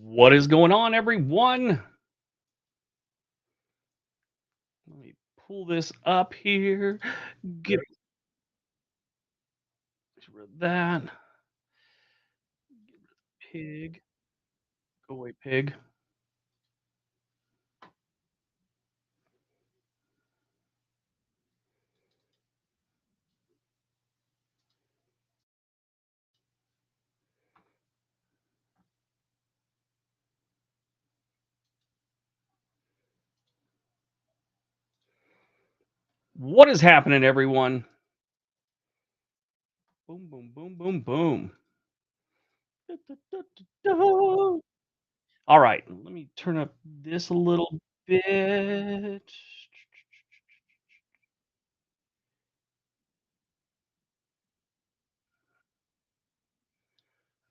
What is going on, everyone? Let me pull this up here. Get rid of that. Pig. Go away, pig. What is happening, everyone? Boom, boom, boom, boom, boom. All right, let me turn up this a little bit.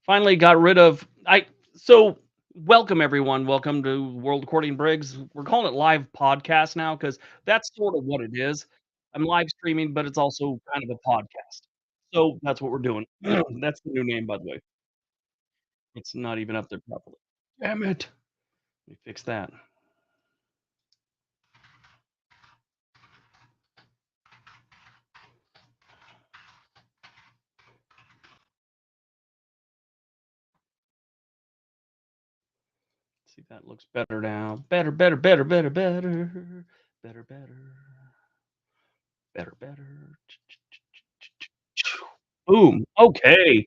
Finally got rid of I so welcome everyone. Welcome to World According Briggs. We're calling it live podcast now because that's sort of what it is. I'm live streaming, but it's also kind of a podcast. So that's what we're doing. That's the new name, by the way. It's not even up there properly. Damn it. Let me fix that. See, that looks better now. Better, better, better, better, better. Better, better. Better, better. Boom. Okay.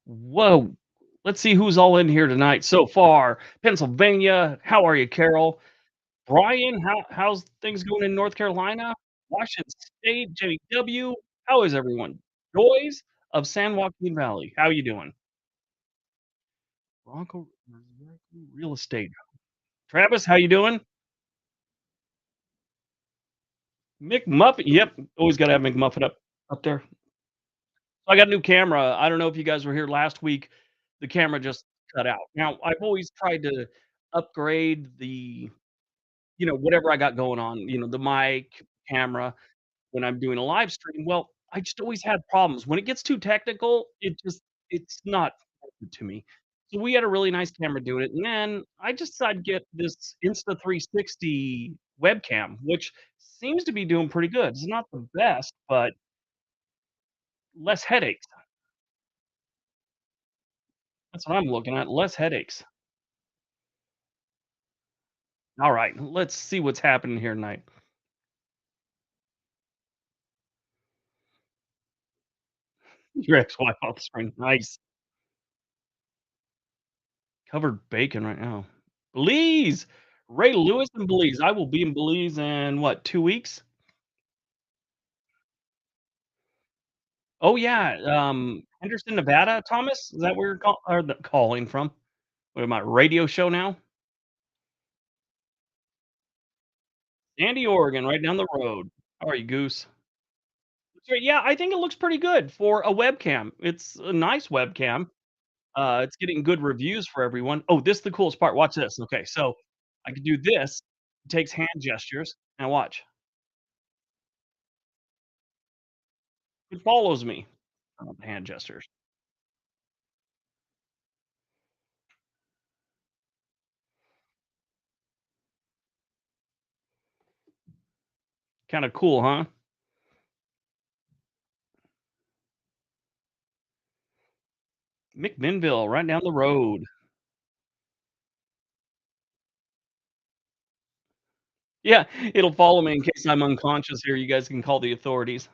Whoa. Let's see who's all in here tonight so far. Pennsylvania. How are you, Carol? Brian, how's things going in North Carolina? Washington State, JW. How is everyone? Joys of San Joaquin Valley. How you doing? Bronco Real Estate. Travis, how you doing? McMuffin. Yep. Always got to have McMuffin up there. So I got a new camera. I don't know if you guys were here last week. The camera just cut out. Now, I've always tried to upgrade whatever I got going on, the mic, camera when I'm doing a live stream. Well, I just always had problems. When it gets too technical, it's not worth it to me. So we had a really nice camera doing it, and then I just decided to get this Insta360 webcam, which seems to be doing pretty good. It's not the best, but less headaches. That's what I'm looking at, less headaches. All right, let's see what's happening here tonight. Your ex-wife off the screen. Nice. Covered bacon right now. Belize! Ray Lewis in Belize. I will be in Belize in what, 2 weeks? Oh, yeah, Henderson, Nevada, Thomas? Is that where you're calling from? What am I, radio show now? Sandy, Oregon, right down the road. How are you, Goose? So, yeah, I think it looks pretty good for a webcam. It's a nice webcam. It's getting good reviews for everyone. Oh, this is the coolest part. Watch this. Okay, so I can do this. It takes hand gestures. Now watch. It follows me. Hand gestures. Kinda cool, huh? McMinnville, right down the road. Yeah, it'll follow me in case I'm unconscious here. You guys can call the authorities.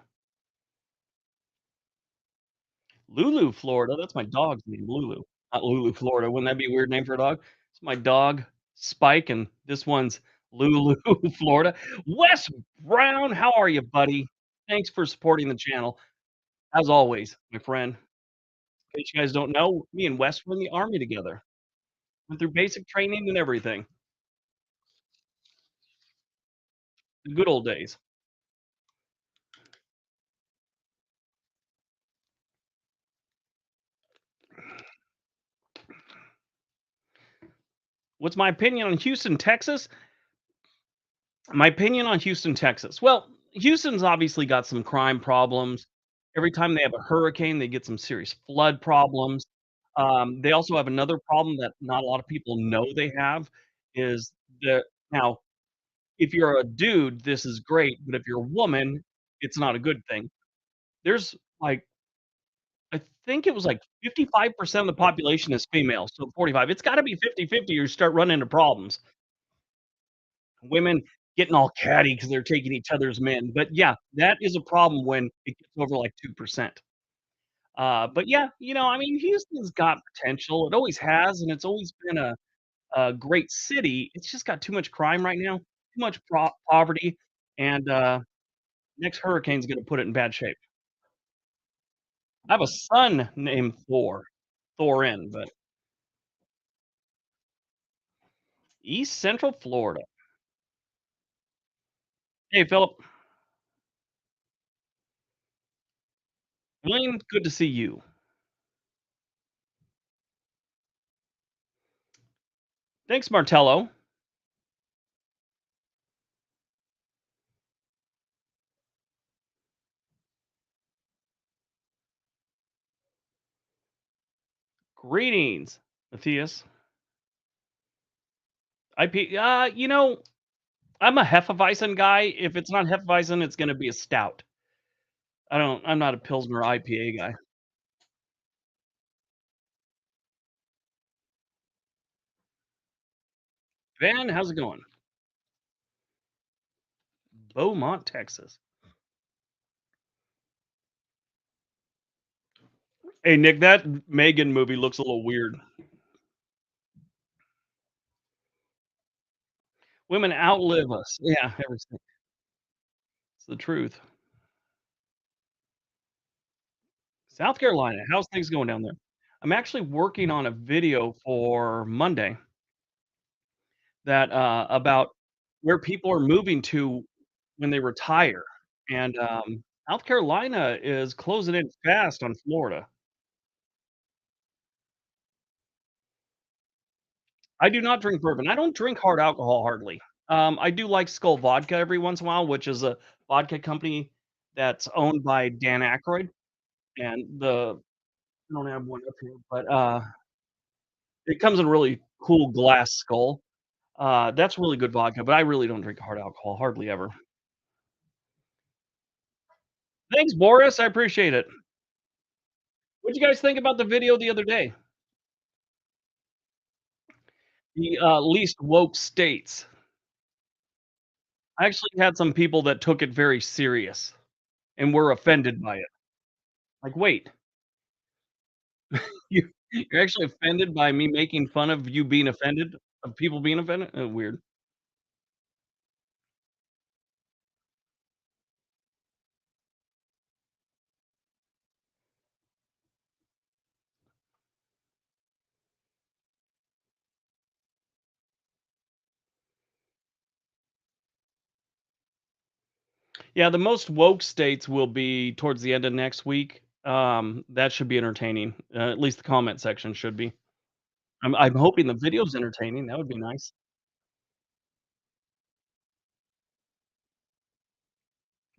Lulu, Florida. That's my dog's name, Lulu. Not Lulu, Florida. Wouldn't that be a weird name for a dog? It's my dog, Spike, and this one's Lulu, Florida. Wes Brown, how are you, buddy? Thanks for supporting the channel. As always, my friend. In case you guys don't know, me and Wes were in the Army together. Went through basic training and everything. The good old days. What's my opinion on Houston, Texas? My opinion on Houston, Texas. Well, Houston's obviously got some crime problems. Every time they have a hurricane, they get some serious flood problems. They also have another problem that not a lot of people know they have is that now, if you're a dude, this is great, but if you're a woman, it's not a good thing. There's, like, I think it was, like, 55% of the population is female, so 45. It's gotta be 50-50 or you start running into problems. Women getting all catty because 'cause they're taking each other's men, but yeah, that is a problem when it gets over, like, 2%. But yeah, I mean, Houston's got potential, it always has, and it's always been a great city. It's just got too much crime right now, too much poverty, and, next hurricane's gonna put it in bad shape. I have a son named Thor, Thorin, but East Central Florida. Hey, Philip. William, good to see you. Thanks, Martello. Greetings, Matthias. I'm a Hefeweizen guy. If it's not Hefeweizen, it's gonna be a stout. I'm not a Pilsner IPA guy. Van, how's it going? Beaumont, Texas. Hey, Nick, that Megan movie looks a little weird. Women outlive us. Yeah, everything. It's the truth. South Carolina, how's things going down there? I'm actually working on a video for Monday that, about where people are moving to when they retire, and, South Carolina is closing in fast on Florida. I do not drink bourbon. I don't drink hard alcohol hardly. I do like Skull Vodka every once in a while, which is a vodka company that's owned by Dan Aykroyd, and I don't have one up here, but, it comes in a really cool glass skull. That's really good vodka, but I really don't drink hard alcohol, hardly ever. Thanks, Boris, I appreciate it. What'd you guys think about the video the other day? The, least woke states. I actually had some people that took it very serious and were offended by it. Like, "Wait, you're actually offended by me making fun of you being offended? Of people being offended? Weird." Yeah, the most woke states will be towards the end of next week. That should be entertaining. At least the comment section should be. I'm hoping the video's entertaining, that would be nice.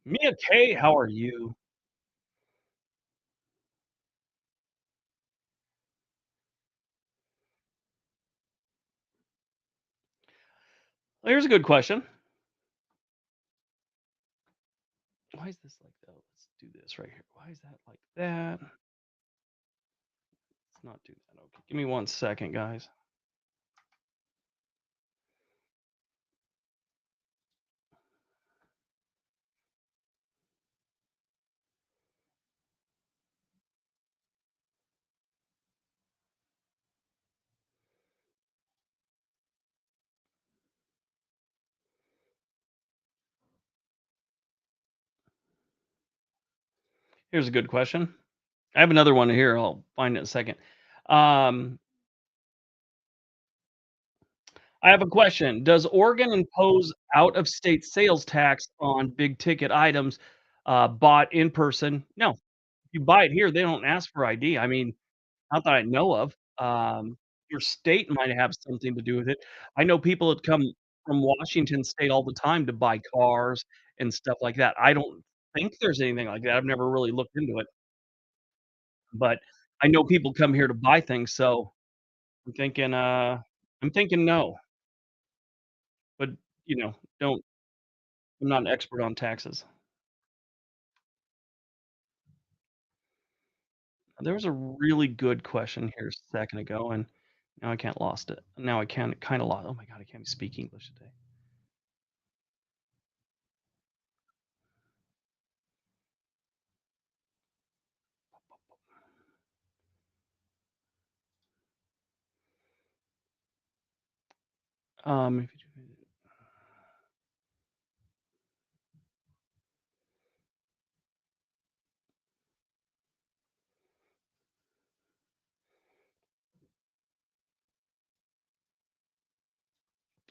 Mia K, how are you? Well, here's a good question. Why is this like that? Let's do this right here. Why is that like that? Let's not do that. Okay, give me 1 second, guys. Here's a good question. I have another one here. I'll find it in a second. Um, I have a question. Does Oregon impose out of state sales tax on big ticket items bought in person? No. If you buy it here, they don't ask for ID. I mean, not that I know of. Your state might have something to do with it. I know people that come from Washington State all the time to buy cars and stuff like that. I don't think there's anything like that. I've never really looked into it, but I know people come here to buy things, so I'm thinking, no, but, you know, don't I'm not an expert on taxes. There was a really good question here a second ago, and now I can't lost it. Now I can't kinda lost oh my god, I can't speak English today. If you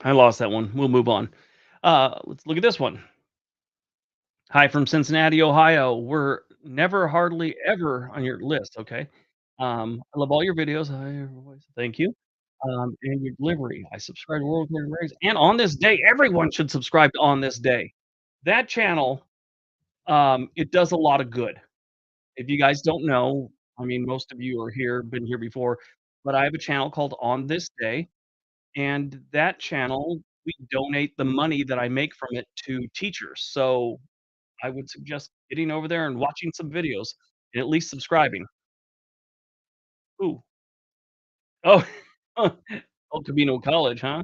I lost that one. We'll move on. Let's look at this one. Hi from Cincinnati, Ohio. We're never, hardly ever on your list, okay? I love all your videos. Hi, everyone. Thank you. And your delivery. I subscribe to World According to Briggs, and On This Day. Everyone should subscribe to On This Day. That channel, it does a lot of good. If you guys don't know, I mean, most of you are here, been here before, but I have a channel called On This Day, and that channel, we donate the money that I make from it to teachers. So I would suggest getting over there and watching some videos and at least subscribing. Ooh. Oh, El Camino College, huh?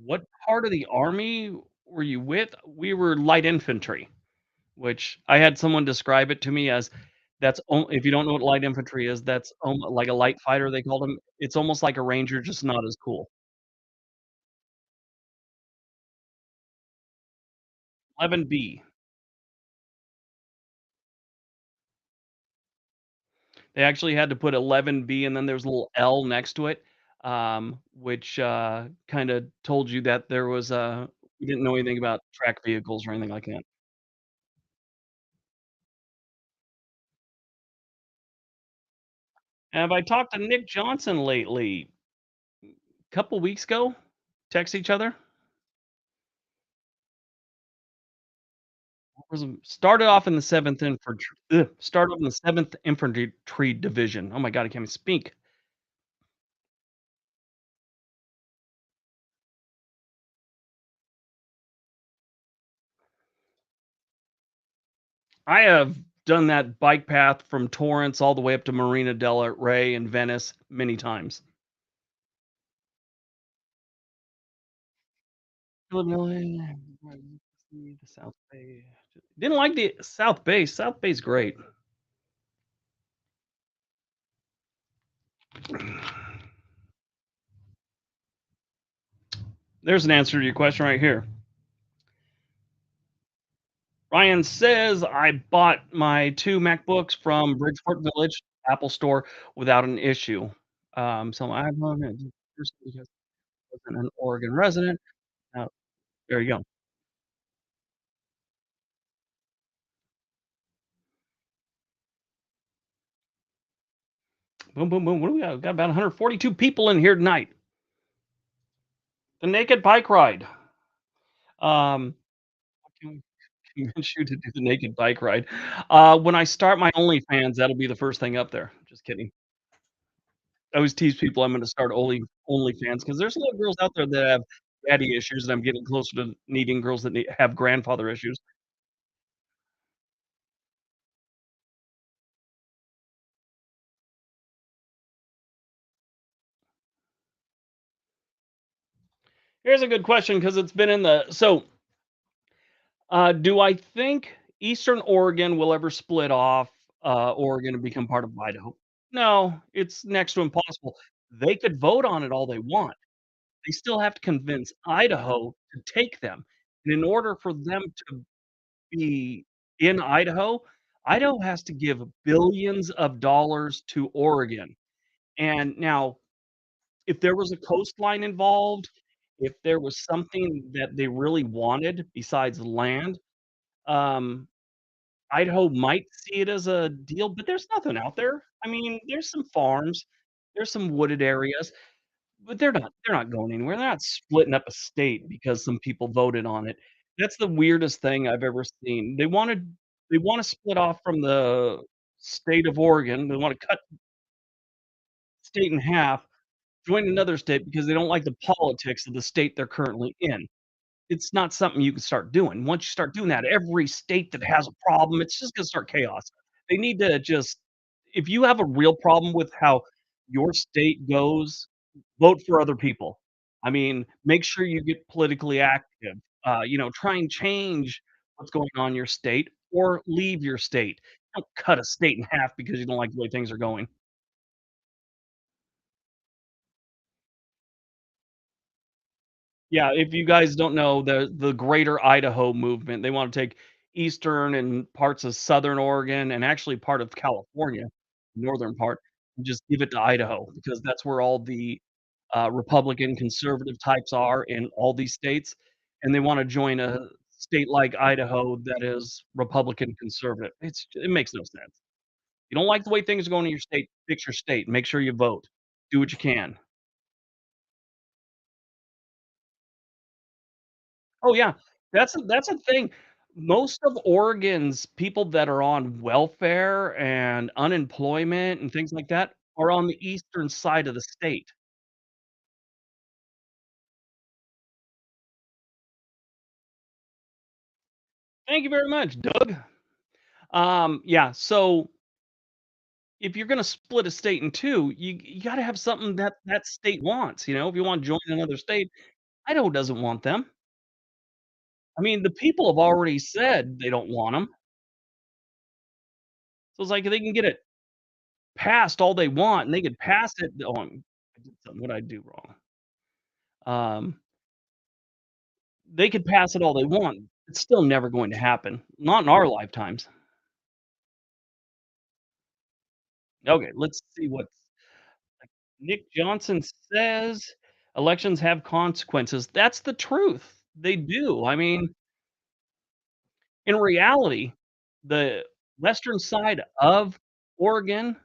What part of the army were you with? We were light infantry, which I had someone describe it to me as that's if you don't know what light infantry is, that's like a light fighter, they called them. It's almost like a ranger, just not as cool. 11B. They actually had to put 11B and then there's a little L next to it, which, kinda told you that there was, we didn't know anything about track vehicles or anything like that. Have I talked to Nick Johnson lately? Couple weeks ago? Text each other? Started off in the 7th Infantry started off in the 7th Infantry Division. Oh my god, I can't even speak. I have done that bike path from Torrance all the way up to Marina del Rey in Venice many times. Illinois, the South Bay. Didn't like the South Bay. South Bay's great. There's an answer to your question right here. Ryan says, "I bought my 2 MacBooks from Bridgeport Village Apple Store without an issue." So I have one because I wasn't an Oregon resident. Uh, there you go. Boom, boom, boom. What do we got? We got about 142 people in here tonight. The Naked Bike Ride. Um, can we convince you to do the Naked Bike Ride? When I start my OnlyFans, that'll be the first thing up there. Just kidding. I always tease people I'm gonna start OnlyFans because there's a lot of girls out there that have daddy issues, and I'm getting closer to needing girls that have grandfather issues. Here's a good question because it's been in the do I think Eastern Oregon will ever split off, Oregon and become part of Idaho? No, it's next to impossible. They could vote on it all they want. They still have to convince Idaho to take them, and in order for them to be in Idaho, Idaho has to give billions of dollars to Oregon, and now, if there was a coastline involved, if there was something that they really wanted besides land, um, Idaho might see it as a deal, but there's nothing out there. I mean, there's some farms, there's some wooded areas, but they're not going anywhere. They're not splitting up a state because some people voted on it. That's the weirdest thing I've ever seen. They wanna split off from the state of Oregon. They wanna cut state in half, join another state because they don't like the politics of the state they're currently in. It's not something you can start doing. Once you start doing that, every state that has a problem, it's just gonna start chaos. They need to just if you have a real problem with how your state goes, vote for other people. I mean, make sure you get politically active, try and change what's going on in your state or leave your state. Don't cut a state in half because you don't like the way things are going. Yeah, if you guys don't know, the Greater Idaho movement, they wanna take eastern and parts of Southern Oregon and actually part of California, northern part, and just give it to Idaho because that's where all the, Republican conservative types are in all these states, and they wanna join a state like Idaho that is Republican conservative. It makes no sense. You don't like the way things are going in your state, fix your state, make sure you vote. Do what you can. Oh, yeah. That's a thing. Most of Oregon's people that are on welfare and unemployment and things like that are on the eastern side of the state. Thank you very much, Doug. Yeah, so if you're gonna split a state in 2, you gotta have something that that state wants, if you wanna join another state, Idaho doesn't want them. I mean, the people have already said they don't want them. So it's like they can get it passed all they want, and they could pass it on I did something, what'd I do wrong? They could pass it all they want. It's still never going to happen. Not in our lifetimes. Okay, let's see what Nick Johnson says. Elections have consequences. That's the truth. They do. I mean, in reality, the western side of Oregon,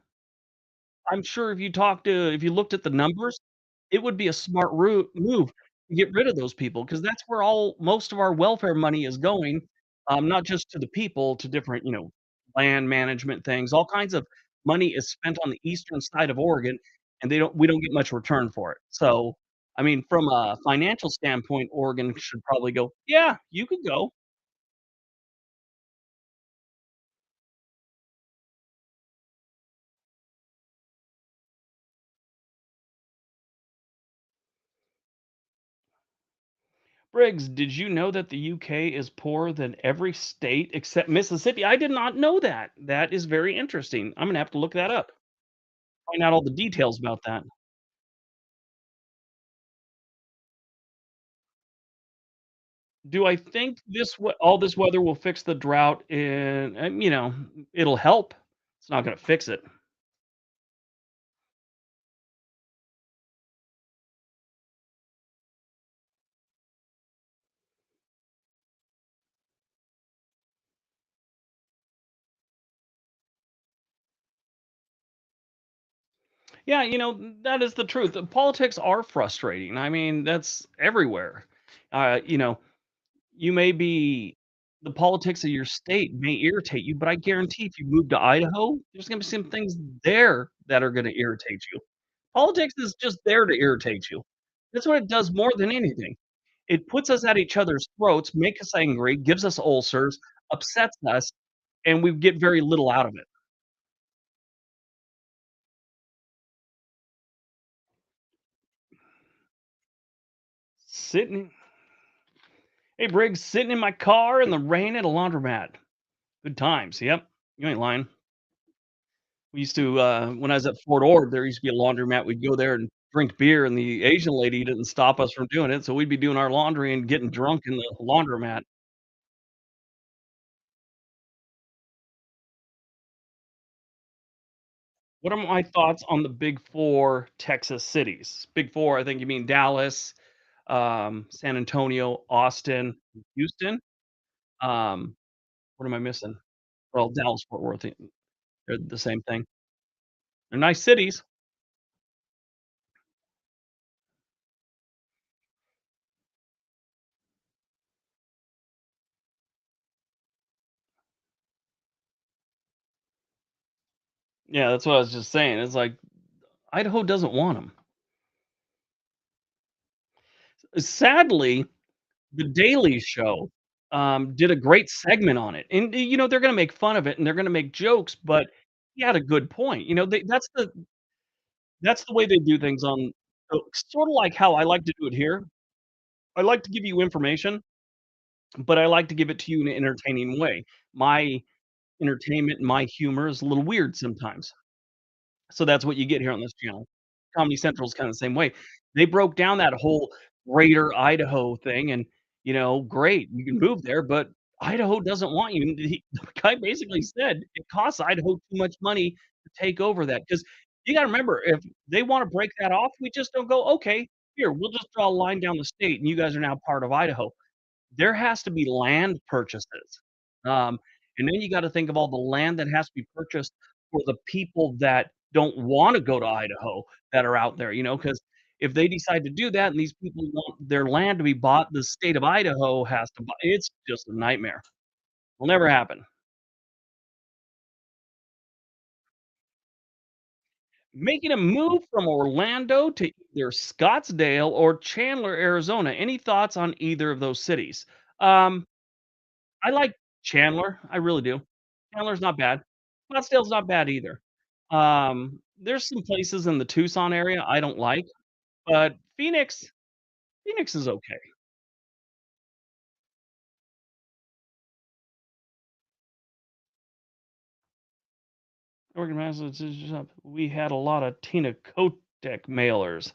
I'm sure if you looked at the numbers, it would be a smart move to get rid of those people because that's where all most of our welfare money is going, not just to the people, to different, land management things. All kinds of money is spent on the eastern side of Oregon, and we don't get much return for it. So, I mean, from a financial standpoint, Oregon should probably go, "Yeah, you could go." Briggs, did you know that the UK is poorer than every state except Mississippi? I did not know that. That is very interesting. I'm gonna have to look that up. Find out all the details about that. Do I think all this weather will fix the drought it'll help. It's not gonna fix it. Yeah, that is the truth. Politics are frustrating. I mean, that's everywhere. Uh, you know, you may be the politics of your state may irritate you, but I guarantee if you move to Idaho, there's gonna be some things there that are gonna irritate you. Politics is just there to irritate you. That's what it does more than anything. It puts us at each other's throats, make us angry, gives us ulcers, upsets us, and we get very little out of it. Sitting Hey, Briggs, sitting in my car in the rain at a laundromat. Good times, yep. You ain't lying. We used to, when I was at Fort Ord, there used to be a laundromat. We'd go there and drink beer, and the Asian lady didn't stop us from doing it, so we'd be doing our laundry and getting drunk in the laundromat. What are my thoughts on the Big 4 Texas cities? Big 4, I think you mean Dallas, San Antonio, Austin, Houston. Um, what am I missing? Well, Dallas, Fort Worth, they're the same thing. They're nice cities. Yeah, that's what I was just saying. It's like Idaho doesn't want them. Sadly, The Daily Show, did a great segment on it, and, they're gonna make fun of it, and they're gonna make jokes, but he had a good point, that's the way they do things on sorta like how I like to do it here. I like to give you information, but I like to give it to you in an entertaining way. My entertainment and my humor is a little weird sometimes. So that's what you get here on this channel. Comedy Central is kinda the same way. They broke down that whole greater Idaho thing and, great, you can move there, but Idaho doesn't want you, and the guy basically said it costs Idaho too much money to take over that. Because you gotta remember, if they wanna break that off, we just don't go, "Okay, here, we'll just draw a line down the state, and you guys are now part of Idaho." There has to be land purchases. Um, and then you gotta think of all the land that has to be purchased for the people that don't wanna go to Idaho that are out there, because if they decide to do that and these people want their land to be bought, the state of Idaho has to buy it's just a nightmare. Will never happen. Making a move from Orlando to either Scottsdale or Chandler, Arizona. Any thoughts on either of those cities? Um I like Chandler, I really do. Chandler's not bad. Scottsdale's not bad either. There's some places in the Tucson area I don't like, but Phoenix is okay. Oregon, Massachusetts, we had a lot of Tina Kotek mailers.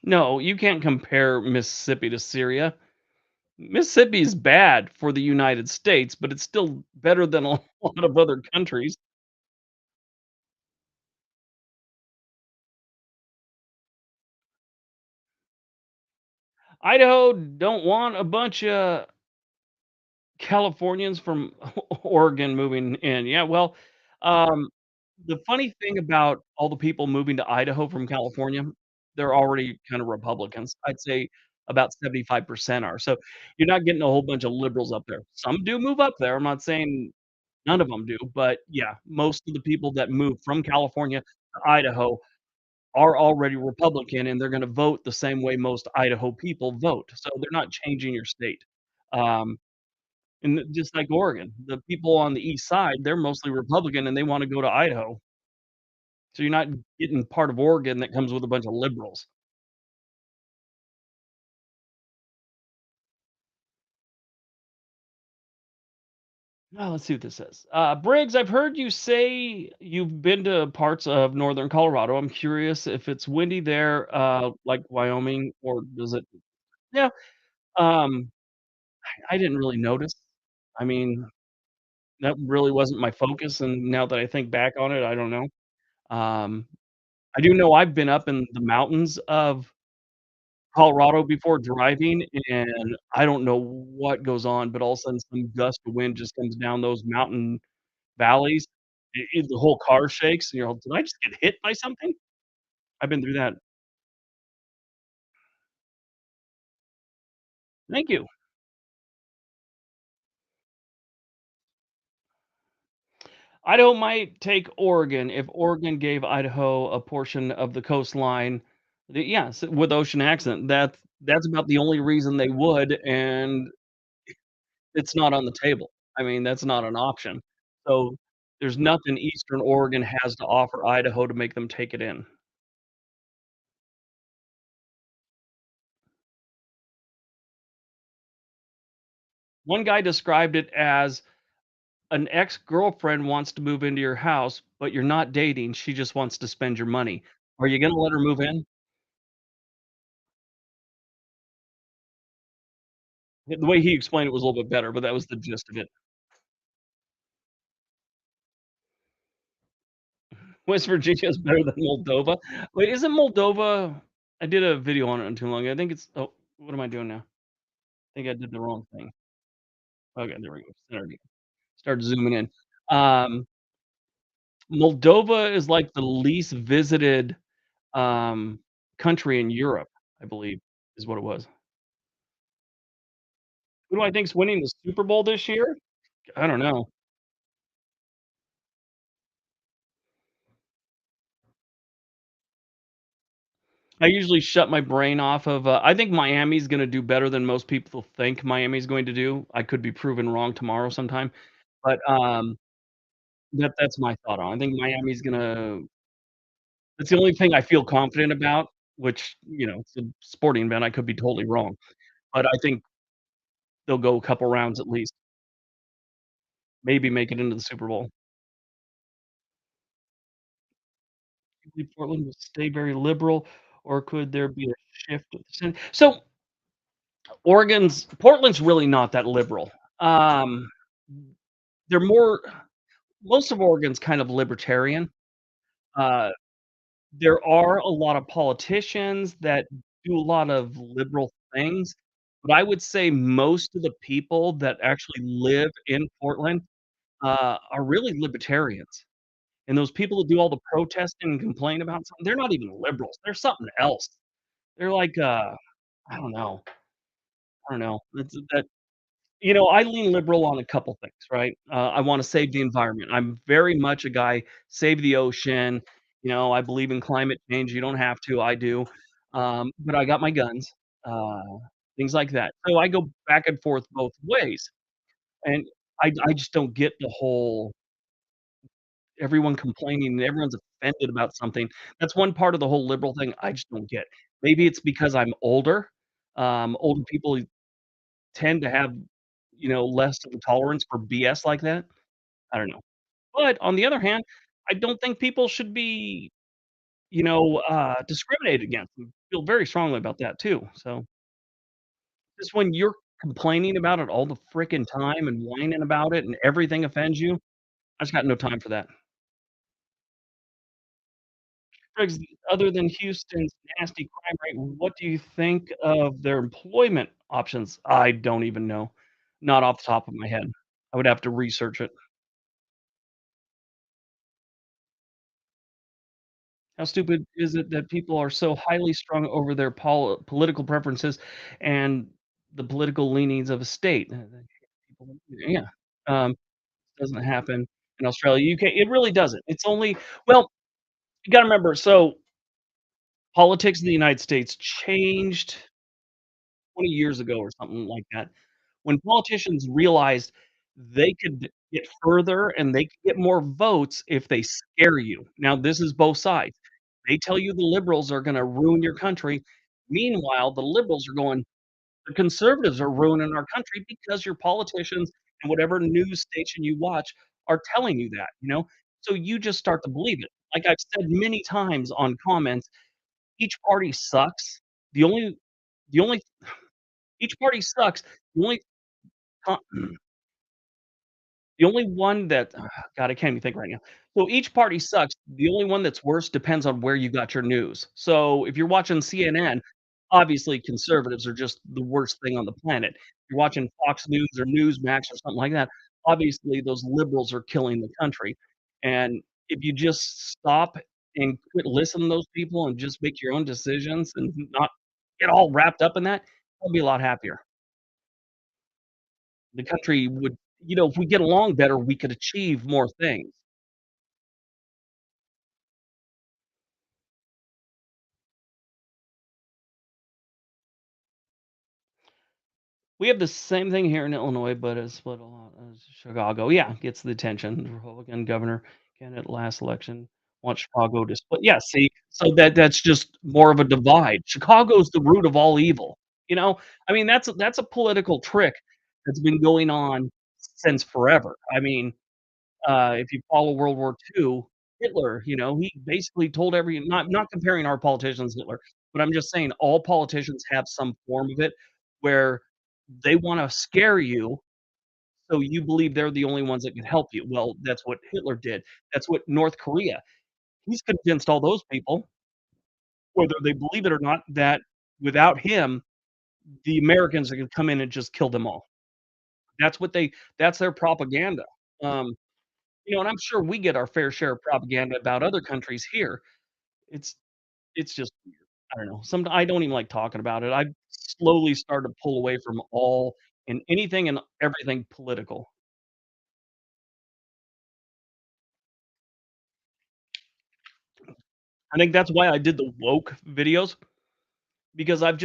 No, you can't compare Mississippi to Syria. Mississippi is bad for the United States, but it's still better than a lot of other countries. Idaho don't want a bunch of Californians from Oregon moving in. Yeah, well, um, the funny thing about all the people moving to Idaho from California, they're already kind of Republicans. I'd say about 75% are. So you're not getting a whole bunch of liberals up there. Some do move up there. I'm not saying none of them do, but yeah, most of the people that move from California to Idaho are already Republican, and they're gonna vote the same way most Idaho people vote. So they're not changing your state. Um, and just like Oregon, the people on the east side, they're mostly Republican and they wanna go to Idaho. So you're not getting part of Oregon that comes with a bunch of liberals. Now let's see what this says. Briggs, I've heard you say you've been to parts of northern Colorado. I'm curious if it's windy there, like Wyoming, or does it Yeah, um, I didn't really notice. I mean, that really wasn't my focus, and now that I think back on it, I don't know. Um, I do know I've been up in the mountains of Colorado before driving, and I don't know what goes on, but all of a sudden some gust of wind just comes down those mountain valleys. The whole car shakes, and you're all, "Did I just get hit by something?" I've been through that. Thank you. Idaho might take Oregon if Oregon gave Idaho a portion of the coastline. Yes, with ocean accent. That's about the only reason they would, and it's not on the table. I mean, that's not an option. So, there's nothing Eastern Oregon has to offer Idaho to make them take it in. One guy described it as an ex-girlfriend wants to move into your house, but you're not dating, she just wants to spend your money. Are you gonna let her move in? The way he explained it was a little bit better, but that was the gist of it. West Virginia is better than Moldova. Wait, isn't Moldova I did a video on it not too long ago. I think it's oh, what am I doing now? I think I did the wrong thing. Okay, there we go. There we go. Start zooming in. Um, Moldova is like the least visited, um, country in Europe, I believe. is what it was. Who do I think's winning the Super Bowl this year? I don't know. I usually shut my brain off of, I think Miami's gonna do better than most people think Miami's going to do. I could be proven wrong tomorrow sometime, but, that's my thought on it. I think Miami's gonna It's the only thing I feel confident about, which, it's a sporting event, I could be totally wrong, but I think they'll go a couple rounds at least, maybe make it into the Super Bowl. You believe Portland will stay very liberal, or could there be a shift of the so, Portland's really not that liberal. Um, they're more Most of Oregon's kind of libertarian. Uh, there are a lot of politicians that do a lot of liberal things, but I would say most of the people that actually live in Portland, are really libertarians. And those people that do all the protesting and complain about something, they're not even liberals, they're something else. They're like, I don't know, I don't know. I lean liberal on a couple things, right? I wanna save the environment. I'm very much a guy, save the ocean, I believe in climate change, you don't have to, I do. But I got my guns, uh, things like that. So I go back and forth both ways, and I just don't get the whole everyone complaining and everyone's offended about something. That's one part of the whole liberal thing I just don't get. Maybe it's because I'm older. Older people tend to have, less of a tolerance for BS like that. I don't know. But on the other hand, I don't think people should be, discriminated against. I feel very strongly about that too. So, just when you're complaining about it all the fricking time and whining about it and everything offends you, I just got no time for that. Briggs, other than Houston's nasty crime rate, what do you think of their employment options? I don't even know. Not off the top of my head. I would have to research it. How stupid is it that people are so highly strung over their political preferences and the political leanings of a state? People yeah, doesn't happen in Australia, UK, it really doesn't. It's only well, you gotta remember, so politics in the United States changed 20 years ago or something like that, when politicians realized they could get further and they could get more votes if they scare you. Now, this is both sides. They tell you the liberals are gonna ruin your country. Meanwhile, the liberals are going, "The conservatives are ruining our country because your politicians and whatever news station you watch are telling you that," you know? So you just start to believe it. Like I've said many times on comments, each party sucks. The only the only each party sucks. The only co The only one that God, I can't even think right now. So each party sucks. The only one that's worse depends on where you got your news. So if you're watching CNN, obviously conservatives are just the worst thing on the planet. If you're watching Fox News or Newsmax or something like that, obviously those liberals are killing the country. And if you just stop and quit listening to those people and just make your own decisions and not get all wrapped up in that, I'll be a lot happier. The country would if we get along better, we could achieve more things. We have the same thing here in Illinois, but it's split a lot as Chicago. Yeah, gets the attention. The Republican governor candidate last election wants Chicago to split. Yeah, see, so that's just more of a divide. Chicago's the root of all evil. I mean, that's a political trick that's been going on since forever. I mean, if you follow World War II, Hitler, he basically told not comparing our politicians to Hitler, but I'm just saying all politicians have some form of it where they wanna scare you, so you believe they're the only ones that can help you. Well, that's what Hitler did. That's what North Korea he's convinced all those people, whether they believe it or not, that without him, the Americans are gonna come in and just kill them all. That's their propaganda. Um, and I'm sure we get our fair share of propaganda about other countries here. It's it's just weird. I don't know, I don't even like talking about it. I've slowly started to pull away from all and anything and everything political. I think that's why I did the woke videos because I've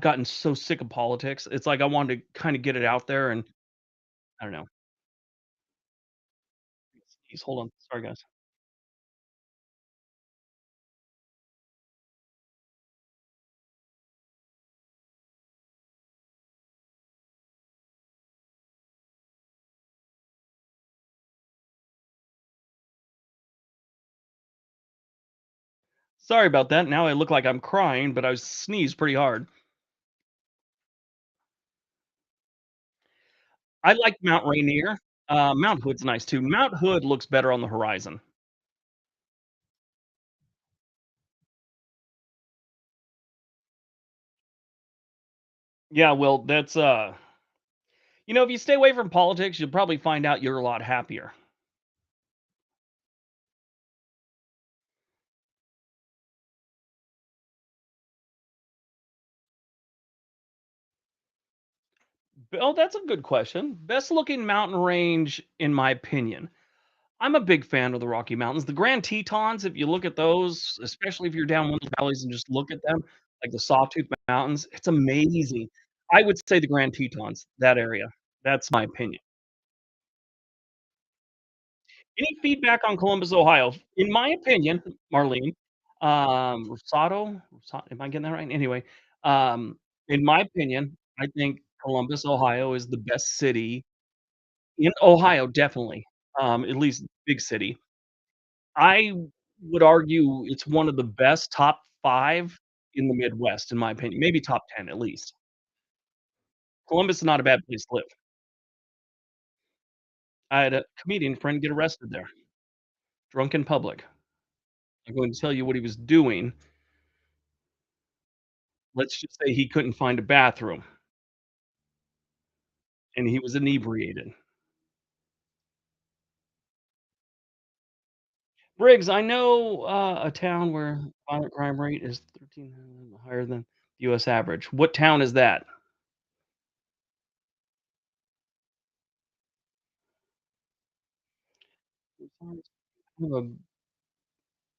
gotten so sick of politics. It's like I wanted to kinda get it out there and I don't know. Sneeze, hold on. Sorry, guys. Sorry about that. Now I look like I'm crying, but I sneezed pretty hard. I like Mount Rainier. Mount Hood's nice too. Mount Hood looks better on the horizon. Yeah, well, if you stay away from politics, you'll probably find out you're a lot happier. Oh, that's a good question. Best looking mountain range, in my opinion. I'm a big fan of the Rocky Mountains. The Grand Tetons, if you look at those, especially if you're down one of those valleys and just look at them, like the Sawtooth Mountains, it's amazing. I would say the Grand Tetons, that area. That's my opinion. Any feedback on Columbus, Ohio? In my opinion, Marlene, am I getting that right? Anyway, in my opinion, I think Columbus, Ohio is the best city in Ohio, definitely, at least big city. I would argue it's one of the best top 5 in the Midwest, in my opinion, maybe top 10 at least. Columbus is not a bad place to live. I had a comedian friend get arrested there, drunk in public. I'm going to tell you what he was doing. Let's just say he couldn't find a bathroom, and he was inebriated. Briggs, I know, a town where violent crime rate is 13 higher than the US average. What town is that?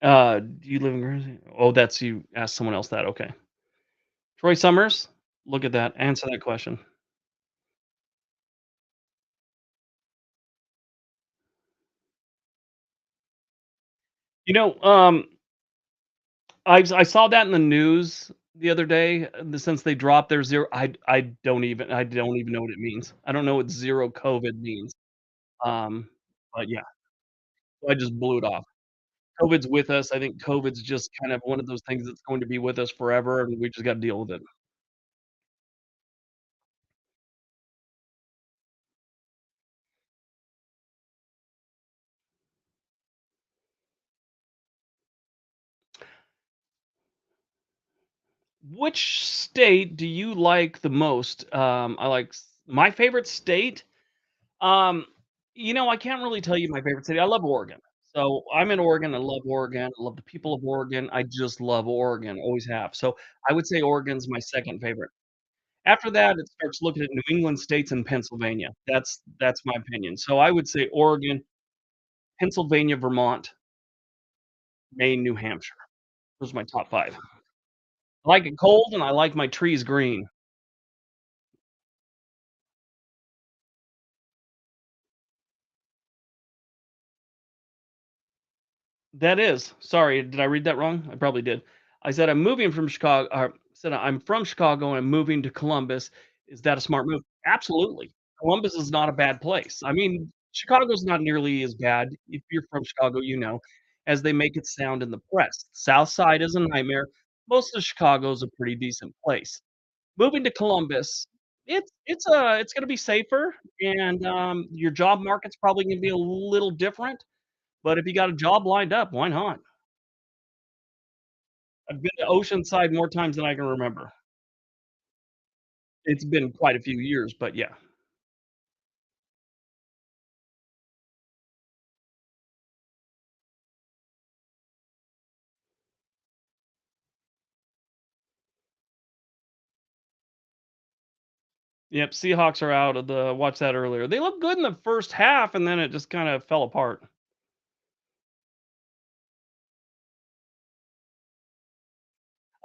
Do you live in Guernsey? Oh, that's you asked someone else that, okay. Troy Summers? Look at that, answer that question. You know, I saw that in the news the other day, since they dropped their 0 I don't even know what it means. I don't know what 0 COVID means, um, but yeah, so I just blew it off. COVID's with us. I think COVID's just kind of one of those things that's going to be with us forever, and we just gotta deal with it. Which state do you like the most? I like my favorite state. Um, I can't really tell you my favorite city. I love Oregon. So I'm in Oregon. I love Oregon. I love the people of Oregon. I just love Oregon. Always have. So I would say Oregon's my second favorite. After that, it starts looking at New England states and Pennsylvania. That's my opinion. So I would say Oregon, Pennsylvania, Vermont, Maine, New Hampshire. Those are my top 5. I like it cold and I like my trees green. That is. Sorry, did I read that wrong? I probably did. I said I'm moving from Chicago said I'm from Chicago and I'm moving to Columbus. Is that a smart move? Absolutely. Columbus is not a bad place. I mean, Chicago's not nearly as bad, if you're from Chicago, as they make it sound in the press. South Side is a nightmare. Most of Chicago's a pretty decent place. Moving to Columbus, it's gonna be safer and, your job market's probably gonna be a little different, but if you got a job lined up, why not? I've been to Oceanside more times than I can remember. It's been quite a few years, but yeah. Yep, Seahawks are out of the watched that earlier. They looked good in the first half, and then it just kinda fell apart.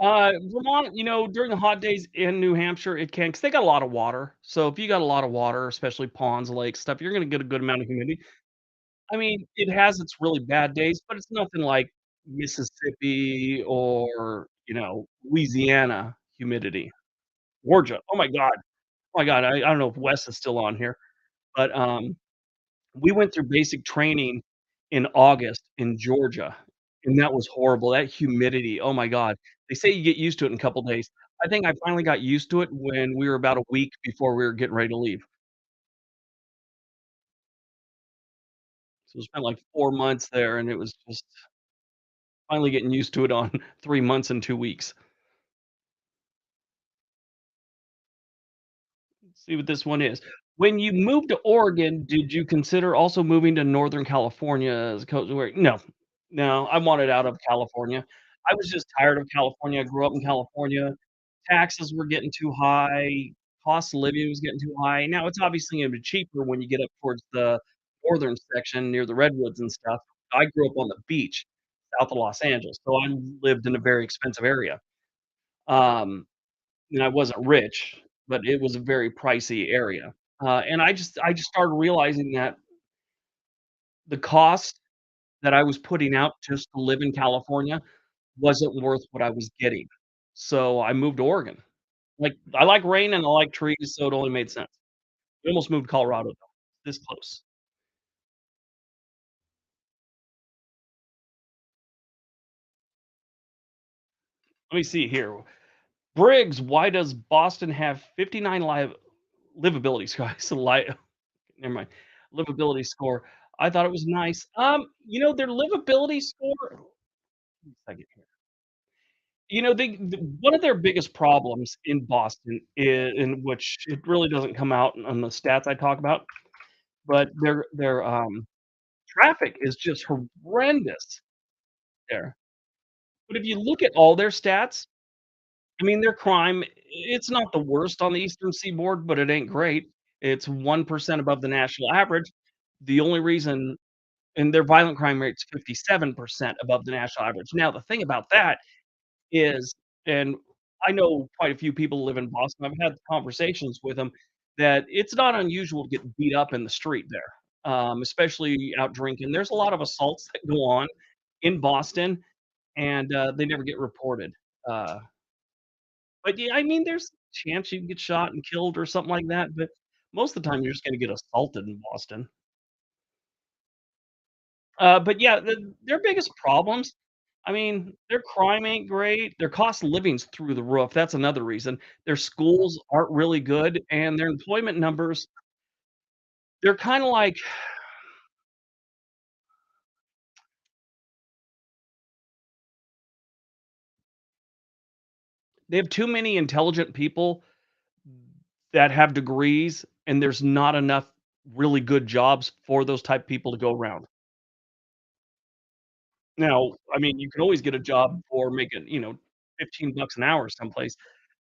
Vermont, during the hot days in New Hampshire, it can, because they got a lot of water. So if you got a lot of water, especially ponds, lakes, stuff, you're gonna get a good amount of humidity. I mean, it has its really bad days, but it's nothing like Mississippi or, Louisiana humidity. Georgia, oh my god, I don't know if Wes is still on here, but, we went through basic training in August in Georgia, and that was horrible. That humidity, oh my god. They say you get used to it in a couple days. I think I finally got used to it when we were about a week before we were getting ready to leave. So, we spent, like, 4 months there, and it was just finally getting used to it on 3 months and 2 weeks. Let's see what this one is. When you moved to Oregon, did you consider also moving to Northern California as opposed to where no. No, I wanted out of California. I was just tired of California. I grew up in California. Taxes were getting too high, cost of living was getting too high. Now it's obviously gonna be cheaper when you get up towards the northern section near the redwoods and stuff. I grew up on the beach south of Los Angeles, so I lived in a very expensive area. Um, and I wasn't rich, but it was a very pricey area. And I just started realizing that the cost that I was putting out just to live in California wasn't worth what I was getting. So I moved to Oregon. Like, I like rain and I like trees, so it only made sense. We almost moved to Colorado though, this close. Let me see here. Briggs, why does Boston have 59 livability score? I said never mind. Livability score. I thought it was nice. Their livability score, second here. They one of their biggest problems in Boston, in which it really doesn't come out on the stats I talk about, but their traffic is just horrendous there. But if you look at all their stats, I mean, their crime, it's not the worst on the Eastern Seaboard, but it ain't great. It's 1% above the national average. The only reason and their violent crime rate's 57% above the national average. Now, the thing about that is, and I know quite a few people who live in Boston, I've had conversations with them, that it's not unusual to get beat up in the street there, especially out drinking. There's a lot of assaults that go on in Boston, and, they never get reported. Uh, but, yeah, I mean, there's a chance you can get shot and killed or something like that, but most of the time, you're just gonna get assaulted in Boston. But yeah, their biggest problems, I mean, their crime ain't great, their cost of living's through the roof, that's another reason. Their schools aren't really good, and their employment numbers, they're kinda like they have too many intelligent people that have degrees, and there's not enough really good jobs for those type of people to go around. Now, I mean, you can always get a job for making, 15 bucks an hour someplace,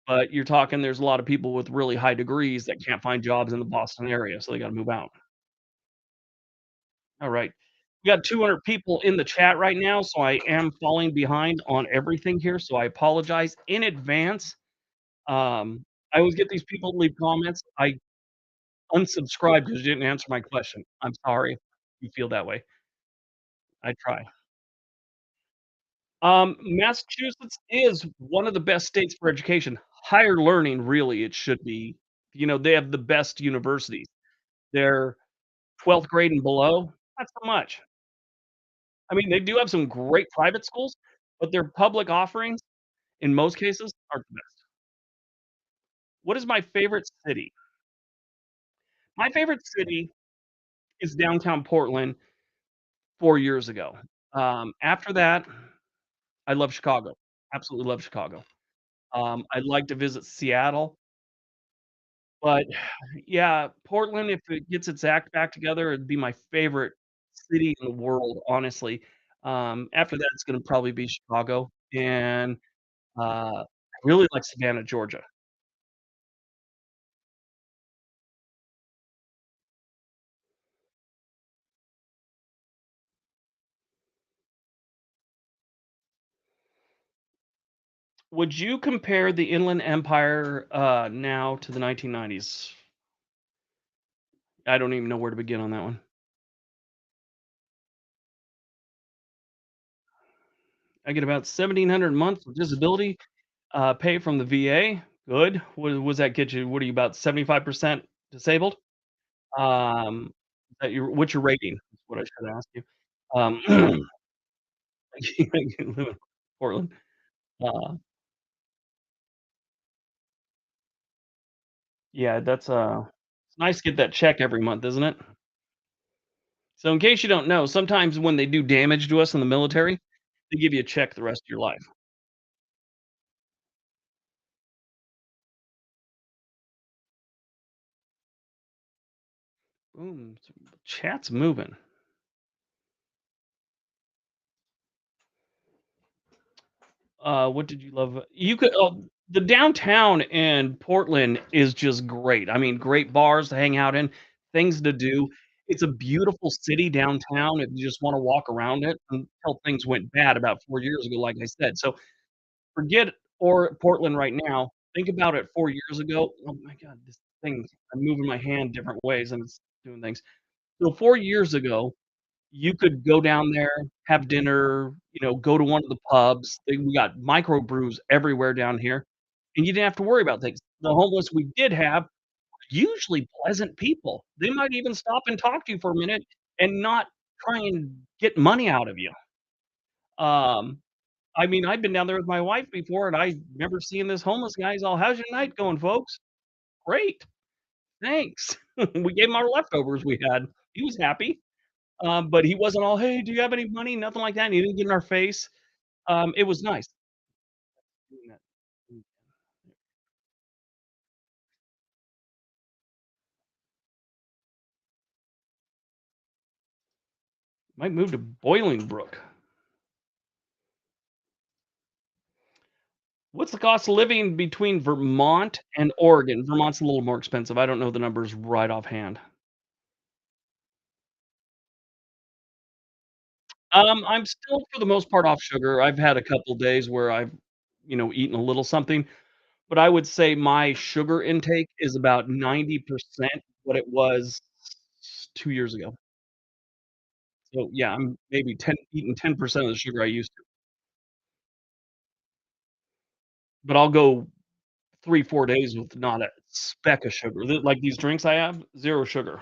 but you're talking there's a lot of people with really high degrees that can't find jobs in the Boston area, so they gotta move out. Alright. We got 200 people in the chat right now, so I am falling behind on everything here, so I apologize in advance. I always get these people to leave comments. I unsubscribed because you didn't answer my question. I'm sorry if you feel that way. I try. Massachusetts is one of the best states for education. Higher learning, really, it should be. They have the best universities. They're 12th grade and below, not so much. I mean, they do have some great private schools, but their public offerings, in most cases, aren't the best. What is my favorite city? My favorite city is downtown Portland 4 years ago. After that, I love Chicago. Absolutely love Chicago. I'd like to visit Seattle, but yeah, Portland, if it gets its act back together, it'd be my favorite city in the world, honestly. After that, it's gonna probably be Chicago, and, I really like Savannah, Georgia. Would you compare the Inland Empire, now to the 1990s? I don't even know where to begin on that one. I get about 1,700 a month for disability, pay from the VA. Good. What does that get you? What are you, about 75% disabled? Is that what's your rating? Is what I should ask you. Um, you live in Portland. Uh, yeah, it's nice to get that check every month, isn't it? So in case you don't know, sometimes when they do damage to us in the military, they give you a check the rest of your life. Boom, chat's moving. What did you love? You could the downtown in Portland is just great. I mean, great bars to hang out in, things to do. It's a beautiful city downtown if you just wanna walk around it until things went bad about 4 years ago, like I said. So, forget Portland right now. Think about it 4 years ago. Oh my god, this thing I'm moving my hand different ways and it's doing things. So 4 years ago, you could go down there, have dinner, go to one of the pubs. We got microbrews everywhere down here, and you didn't have to worry about things. The homeless we did have, usually pleasant people. They might even stop and talk to you for a minute and not try and get money out of you. Um, I mean, I've been down there with my wife before, and I remember seeing this homeless guy. He's all, "How's your night going, folks?" "Great, thanks." We gave him our leftovers we had. He was happy. But he wasn't all, "Hey, do you have any money?" Nothing like that, and he didn't get in our face. It was nice doing that. Mm. Might move to Bolingbrook. What's the cost of living between Vermont and Oregon? Vermont's a little more expensive. I don't know the numbers right offhand. I'm still, for the most part, off sugar. I've had a couple days where I've, eaten a little something, but I would say my sugar intake is about 90% what it was 2 years ago. So, yeah, I'm maybe 10 eating 10% of the sugar I used to. But I'll go 3, 4 days with not a speck of sugar. Like these drinks I have, 0 sugar.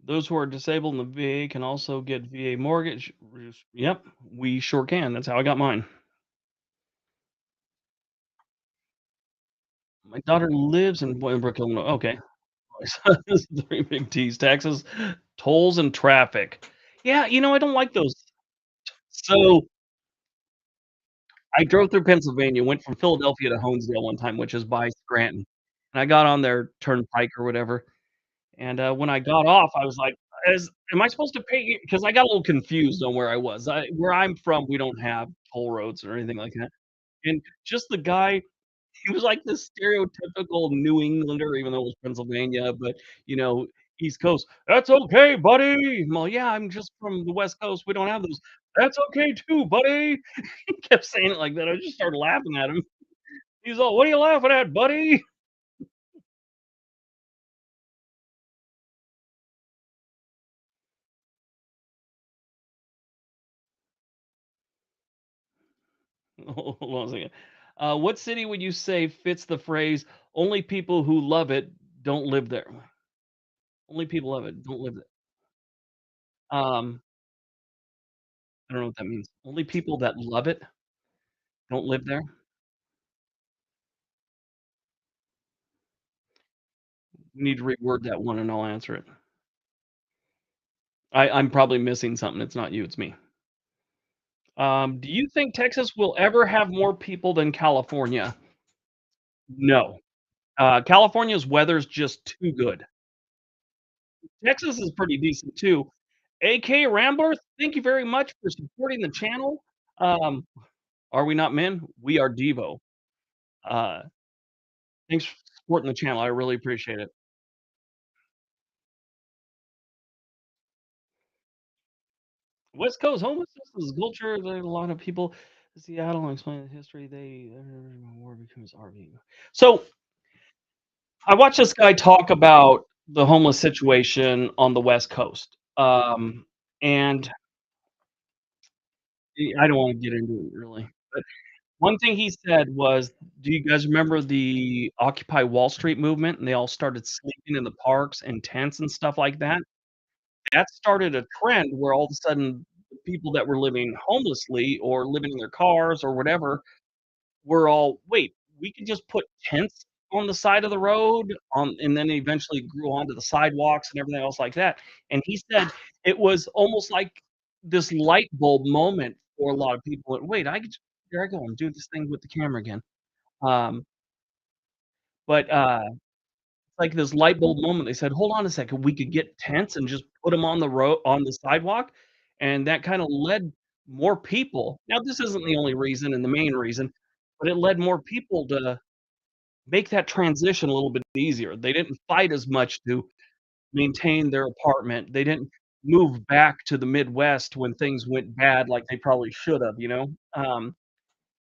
Those who are disabled in the VA can also get VA mortgage. Yep, we sure can. That's how I got mine. My daughter lives in Bolingbrook, Illinois. Okay. There's 3 big T's: taxes, tolls, and traffic. Yeah, I don't like those. So, I drove through Pennsylvania, went from Philadelphia to Honesdale one time, which is by Scranton, and I got on their turnpike or whatever. And, when I got off, I was like, Am I supposed to pay?" Because I got a little confused on where I was. Where I'm from, we don't have toll roads or anything like that, and just the guy, he was like this stereotypical New Englander, even though it was Pennsylvania, but, you know, East Coast, "That's okay, buddy." Well, yeah, I'm just from the West Coast, we don't have those. "That's okay too, buddy." He kept saying it like that, I just started laughing at him. He's all, "What are you laughing at, buddy?" Hold on a second. What city would you say fits the phrase, "Only people who love it don't live there"? Only people love it, don't live there. Um, I don't know what that means. Only people that love it don't live there? You need to reword that one and I'll answer it. I'm probably missing something. It's not you, it's me. Do you think Texas will ever have more people than California? No. California's weather's just too good. Texas is pretty decent too. AK Rambler, thank you very much for supporting the channel. Um, are we not men? We are Devo. Uh Thanks for supporting the channel, I really appreciate it. West Coast homelessness is a culture that a lot of people Seattle explain the history, they war becomes RV. So, I watched this guy talk about the homeless situation on the West Coast, and I don't wanna get into it really, but one thing he said was, "Do you guys remember the Occupy Wall Street movement?" And they all started sleeping in the parks and tents and stuff like that? That started a trend where all of a sudden, the people that were living homelessly or living in their cars or whatever were all, "Wait, we can just put tents on the side of the road," and then eventually grew onto the sidewalks and everything else like that, and he said it was almost like this light bulb moment for a lot of people, "Wait, I could j here I go, I'm doing this thing with the camera again." Um, but like this light bulb moment, they said, "Hold on a second, we could get tents and just put them on the road on the sidewalk," and that kinda led more people now this isn't the only reason and the main reason, but it led more people to make that transition a little bit easier. They didn't fight as much to maintain their apartment. They didn't move back to the Midwest when things went bad like they probably should have, you know?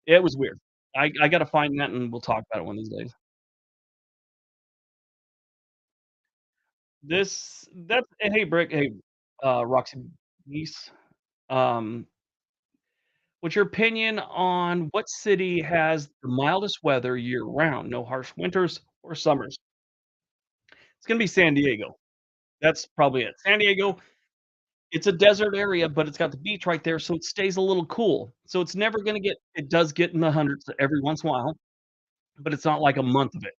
It was weird. I gotta find that and we'll talk about it one of these days. This that's hey, Brick, hey, Roxy Niece, um, what's your opinion on what city has the mildest weather year-round? No harsh winters or summers? It's gonna be San Diego. That's probably it. San Diego, it's a desert area, but it's got the beach right there, so it stays a little cool. So it's never gonna get it does get in the hundreds every once in a while, but it's not like a month of it.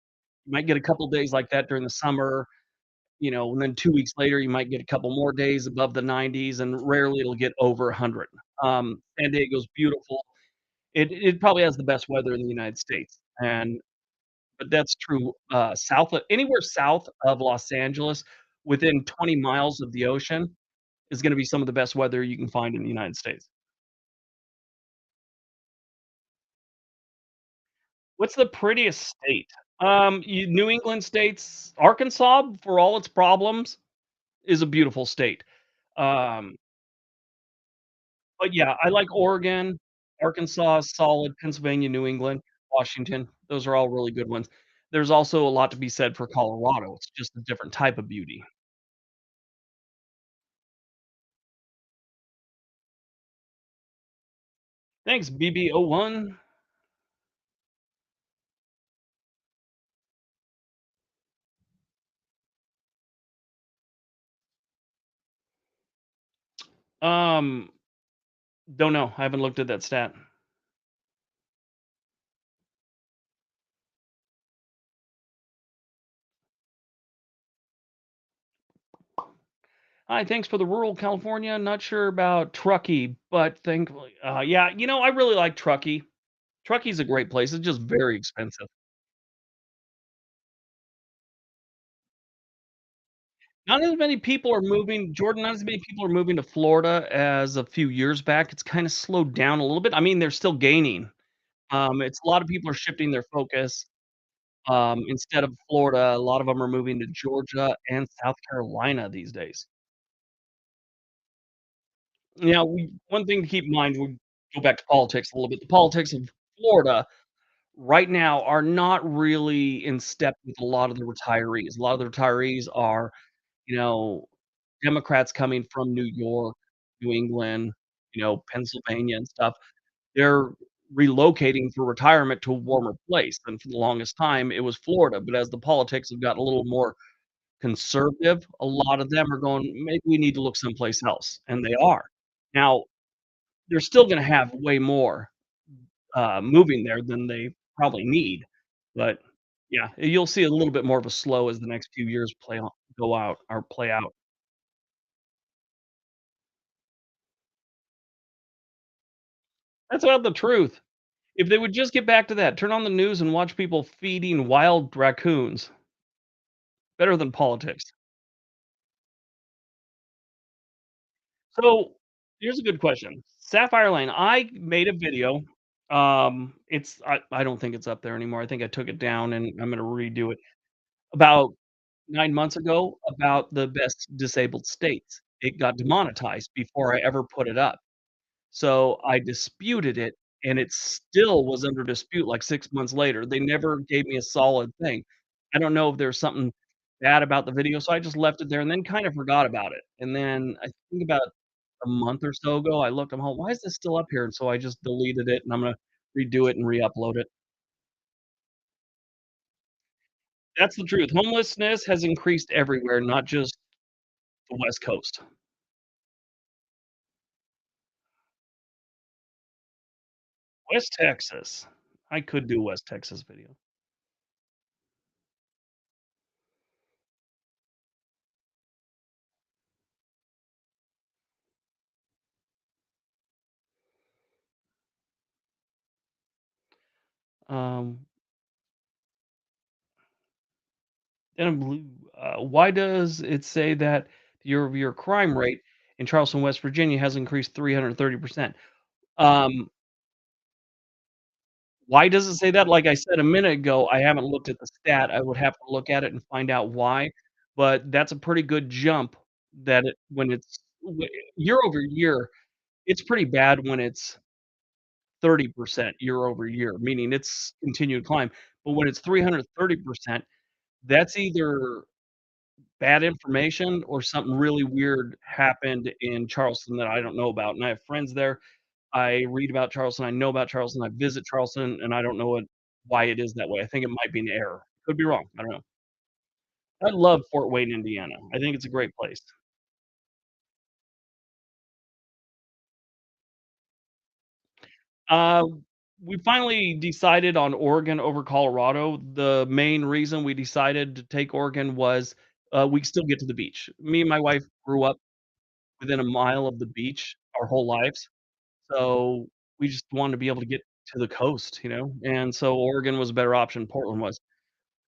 You might get a couple days like that during the summer, you know, and then 2 weeks later, you might get a couple more days above the 90s, and rarely it'll get over 100. San Diego's beautiful. It probably has the best weather in the United States, and but that's true, south of anywhere south of Los Angeles, within 20 miles of the ocean, is gonna be some of the best weather you can find in the United States. What's the prettiest state? New England states Arkansas, for all its problems, is a beautiful state. Um, but yeah, I like Oregon, Arkansas is solid, Pennsylvania, New England, Washington, those are all really good ones. There's also a lot to be said for Colorado, it's just a different type of beauty. Thanks, BB01. Um, don't know, I haven't looked at that stat. Hi, thanks for the rural California. Not sure about Truckee, but thankfully, yeah, you know, I really like Truckee. Truckee's a great place. It's just very expensive. Not as many people are moving, Jordan. Not as many people are moving to Florida as a few years back. It's kind of slowed down a little bit. I mean, they're still gaining. It's a lot of people are shifting their focus. Instead of Florida, a lot of them are moving to Georgia and South Carolina these days. Now, one thing to keep in mind, we go back to politics a little bit. The politics of Florida right now are not really in step with a lot of the retirees. A lot of the retirees are, you know, Democrats coming from New York, New England, you know, Pennsylvania and stuff. They're relocating for retirement to a warmer place, and for the longest time, it was Florida, but as the politics have gotten a little more conservative, a lot of them are going, "Maybe we need to look someplace else," and they are. Now, they're still gonna have way more, moving there than they probably need, but, yeah, you'll see a little bit more of a slow as the next few years play out. That's about the truth. If they would just get back to that, turn on the news and watch people feeding wild raccoons. Better than politics. So, here's a good question. Sapphire Lane, I made a video. I don't think it's up there anymore. I think I took it down and I'm gonna redo it. About 9 months ago, about the best disabled states. It got demonetized before I ever put it up. So, I disputed it, and it still was under dispute, like, 6 months later. They never gave me a solid thing. I don't know if there's something bad about the video, so I just left it there and then kinda forgot about it. And then I think about a month or so ago, I looked, I'm like, "Why is this still up here?" And so I just deleted it, and I'm gonna redo it and re-upload it. That's the truth. Homelessness has increased everywhere, not just the West Coast. West Texas. I could do West Texas video. Um, and blue why does it say that your crime rate in Charleston, West Virginia has increased 330%? Um, why does it say that? Like I said a minute ago, I haven't looked at the stat. I would have to look at it and find out why, but that's a pretty good jump that it when it's year over year, it's pretty bad when it's 30% year over year, meaning it's continued climb. But when it's 330%, that's either bad information or something really weird happened in Charleston that I don't know about, and I have friends there. I read about Charleston, I know about Charleston, I visit Charleston, and I don't know why it is that way. I think it might be an error. Could be wrong, I don't know. I love Fort Wayne, Indiana. I think it's a great place. Uh, we finally decided on Oregon over Colorado. The main reason we decided to take Oregon was, we could still get to the beach. Me and my wife grew up within a mile of the beach our whole lives, so we just wanted to be able to get to the coast, and so Oregon was a better option, Portland was.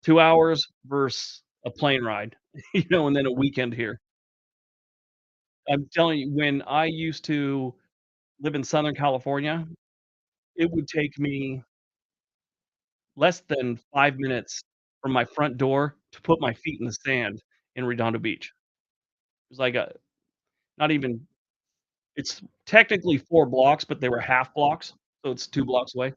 2 hours versus a plane ride, and then a weekend here. I'm telling you, when I used to live in Southern California, it would take me less than 5 minutes from my front door to put my feet in the sand in Redondo Beach. It was like a not even it's technically 4 blocks, but they were half blocks, so it's 2 blocks away.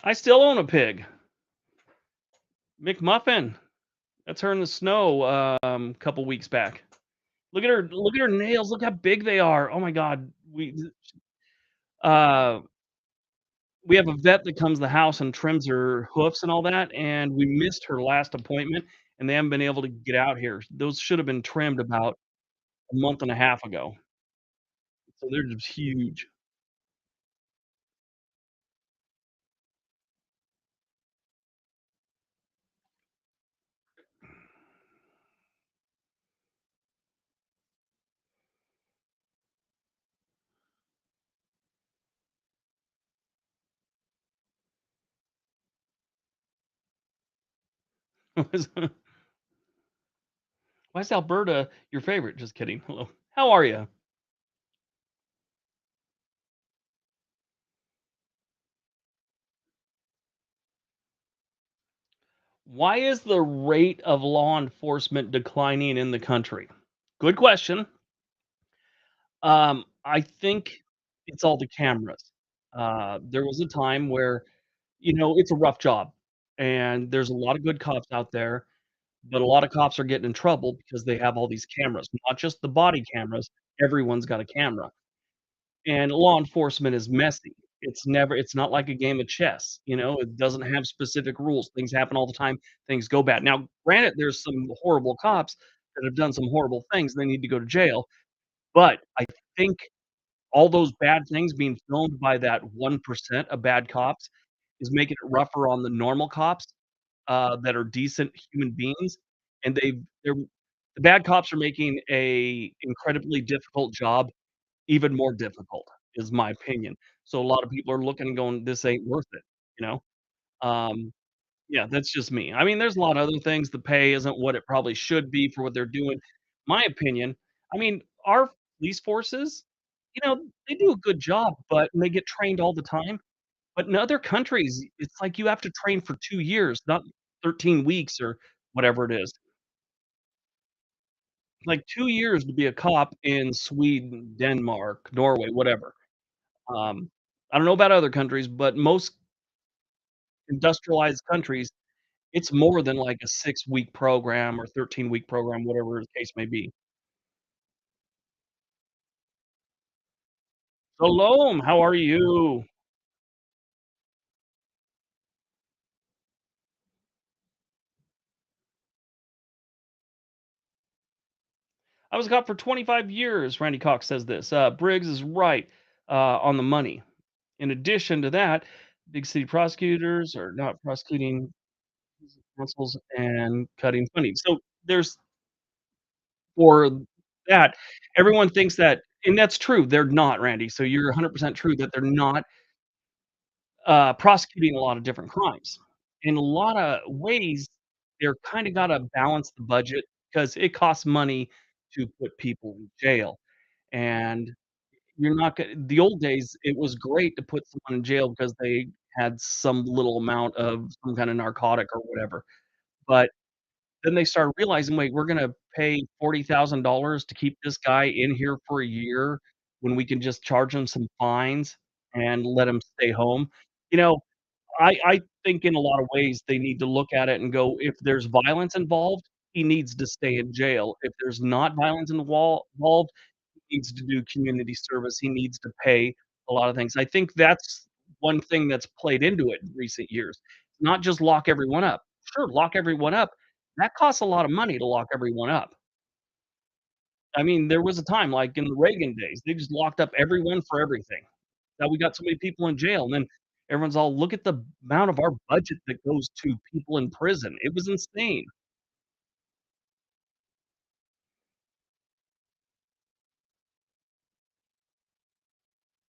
I still own a pig, McMuffin. That's her in the snow, couple weeks back. Look at her nails, look how big they are. Oh my god. Uh, we have a vet that comes to the house and trims her hoofs and all that, and we missed her last appointment, and they haven't been able to get out here. Those should have been trimmed about a month and a half ago. So they're just huge. Why is Alberta your favorite? Just kidding. Hello. How are you? Why is the rate of law enforcement declining in the country? Good question. I think it's all the cameras. There was a time where, it's a rough job, and there's a lot of good cops out there, but a lot of cops are getting in trouble because they have all these cameras, not just the body cameras, everyone's got a camera, and law enforcement is messy. It's not like a game of chess, it doesn't have specific rules, things happen all the time, things go bad. Now, granted, there's some horrible cops that have done some horrible things, they need to go to jail, but I think all those bad things being filmed by that 1% of bad cops is making it rougher on the normal cops, that are decent human beings, and they're the bad cops are making a incredibly difficult job even more difficult, is my opinion. So a lot of people are looking and going, "This ain't worth it," you know? Um Yeah, that's just me. I mean, there's a lot of other things. The pay isn't what it probably should be for what they're doing. My opinion, I mean, our police forces, they do a good job, but and they get trained all the time. But in other countries, it's like you have to train for 2 years, not 13 weeks or whatever it is. Like 2 years to be a cop in Sweden, Denmark, Norway, whatever. I don't know about other countries, but most industrialized countries, it's more than like a 6-week program or 13-week program, whatever the case may be. Shalom, how are you? I was a cop for 25 years, Randy Cox says this. Briggs is right on the money. In addition to that, big city prosecutors are not prosecuting councils and cutting funding. So there's for that, everyone thinks that, and that's true. They're not, Randy. So you're 100% true that they're not prosecuting a lot of different crimes. In a lot of ways, they're kinda gotta balance the budget because it costs money to put people in jail, and you're not gonna the old days, it was great to put someone in jail because they had some little amount of some kinda narcotic or whatever, but then they started realizing, "Wait, we're gonna pay $40,000 to keep this guy in here for a year when we can just charge him some fines and let him stay home." You know, I think in a lot of ways they need to look at it and go, if there's violence involved, he needs to stay in jail. If there's not violence in the wall involved, he needs to do community service. He needs to pay a lot of things. I think that's one thing that's played into it in recent years. Not just lock everyone up. Sure, lock everyone up. That costs a lot of money to lock everyone up. I mean, there was a time, like in the Reagan days, they just locked up everyone for everything. Now we got so many people in jail, and then everyone's all, "Look at the amount of our budget that goes to people in prison." It was insane.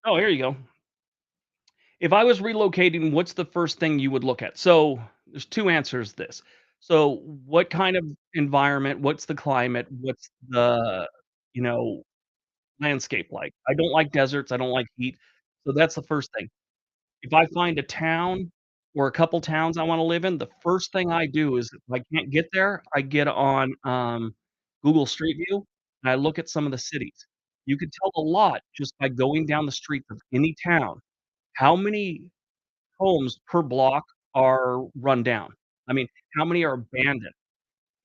Oh, here you go. If I was relocating, what's the first thing you would look at? So, there's 2 answers to this. So, what kind of environment, what's the climate, what's the, you know, landscape like? I don't like deserts, I don't like heat, so that's the first thing. If I find a town or a couple towns I wanna live in, the first thing I do is if I can't get there, I get on, Google Street View, and I look at some of the cities. You could tell a lot just by going down the street of any town, how many homes per block are run down. I mean, how many are abandoned?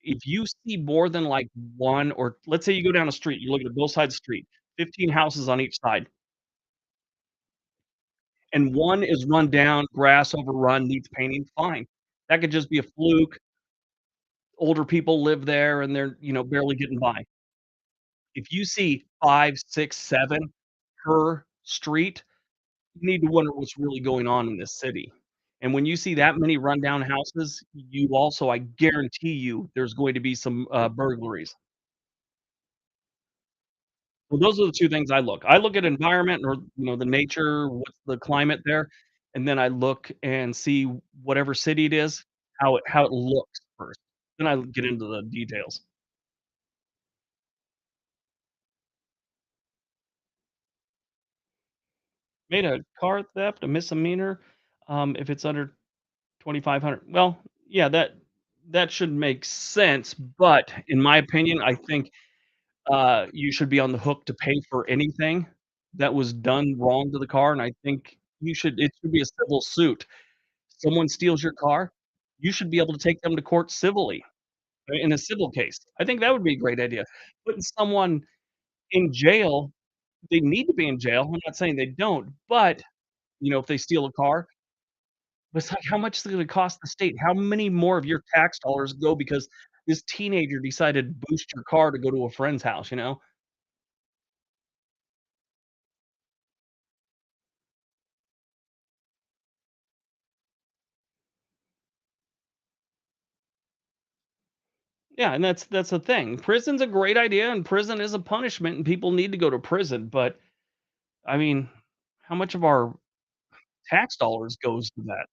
If you see more than, like, 1 or let's say you go down the street, you look at both sides of the street, 15 houses on each side, and 1 is run down, grass overrun, needs painting, fine. That could just be a fluke, older people live there and they're, barely getting by. If you see 5, 6, 7 per street, you need to wonder what's really going on in this city. And when you see that many rundown houses, you also I guarantee you there's going to be some, burglaries. Well, those are the 2 things I look. I look at environment or, the nature, what's the climate there, and then I look and see whatever city it is, how it looks first. Then I get into the details. Made a car theft a misdemeanor, if it's under 2,500. Well, yeah, that should make sense, but in my opinion, I think, you should be on the hook to pay for anything that was done wrong to the car, and I think it should be a civil suit. Someone steals your car, you should be able to take them to court civilly, in a civil case. I think that would be a great idea. Putting someone in jail, they need to be in jail, I'm not saying they don't, but, if they steal a car, it's like, how much is it gonna cost the state? How many more of your tax dollars go because this teenager decided to boost your car to go to a friend's house, you know? Yeah, and that's the thing. Prison's a great idea, and prison is a punishment, and people need to go to prison, but, I mean, how much of our tax dollars goes to that?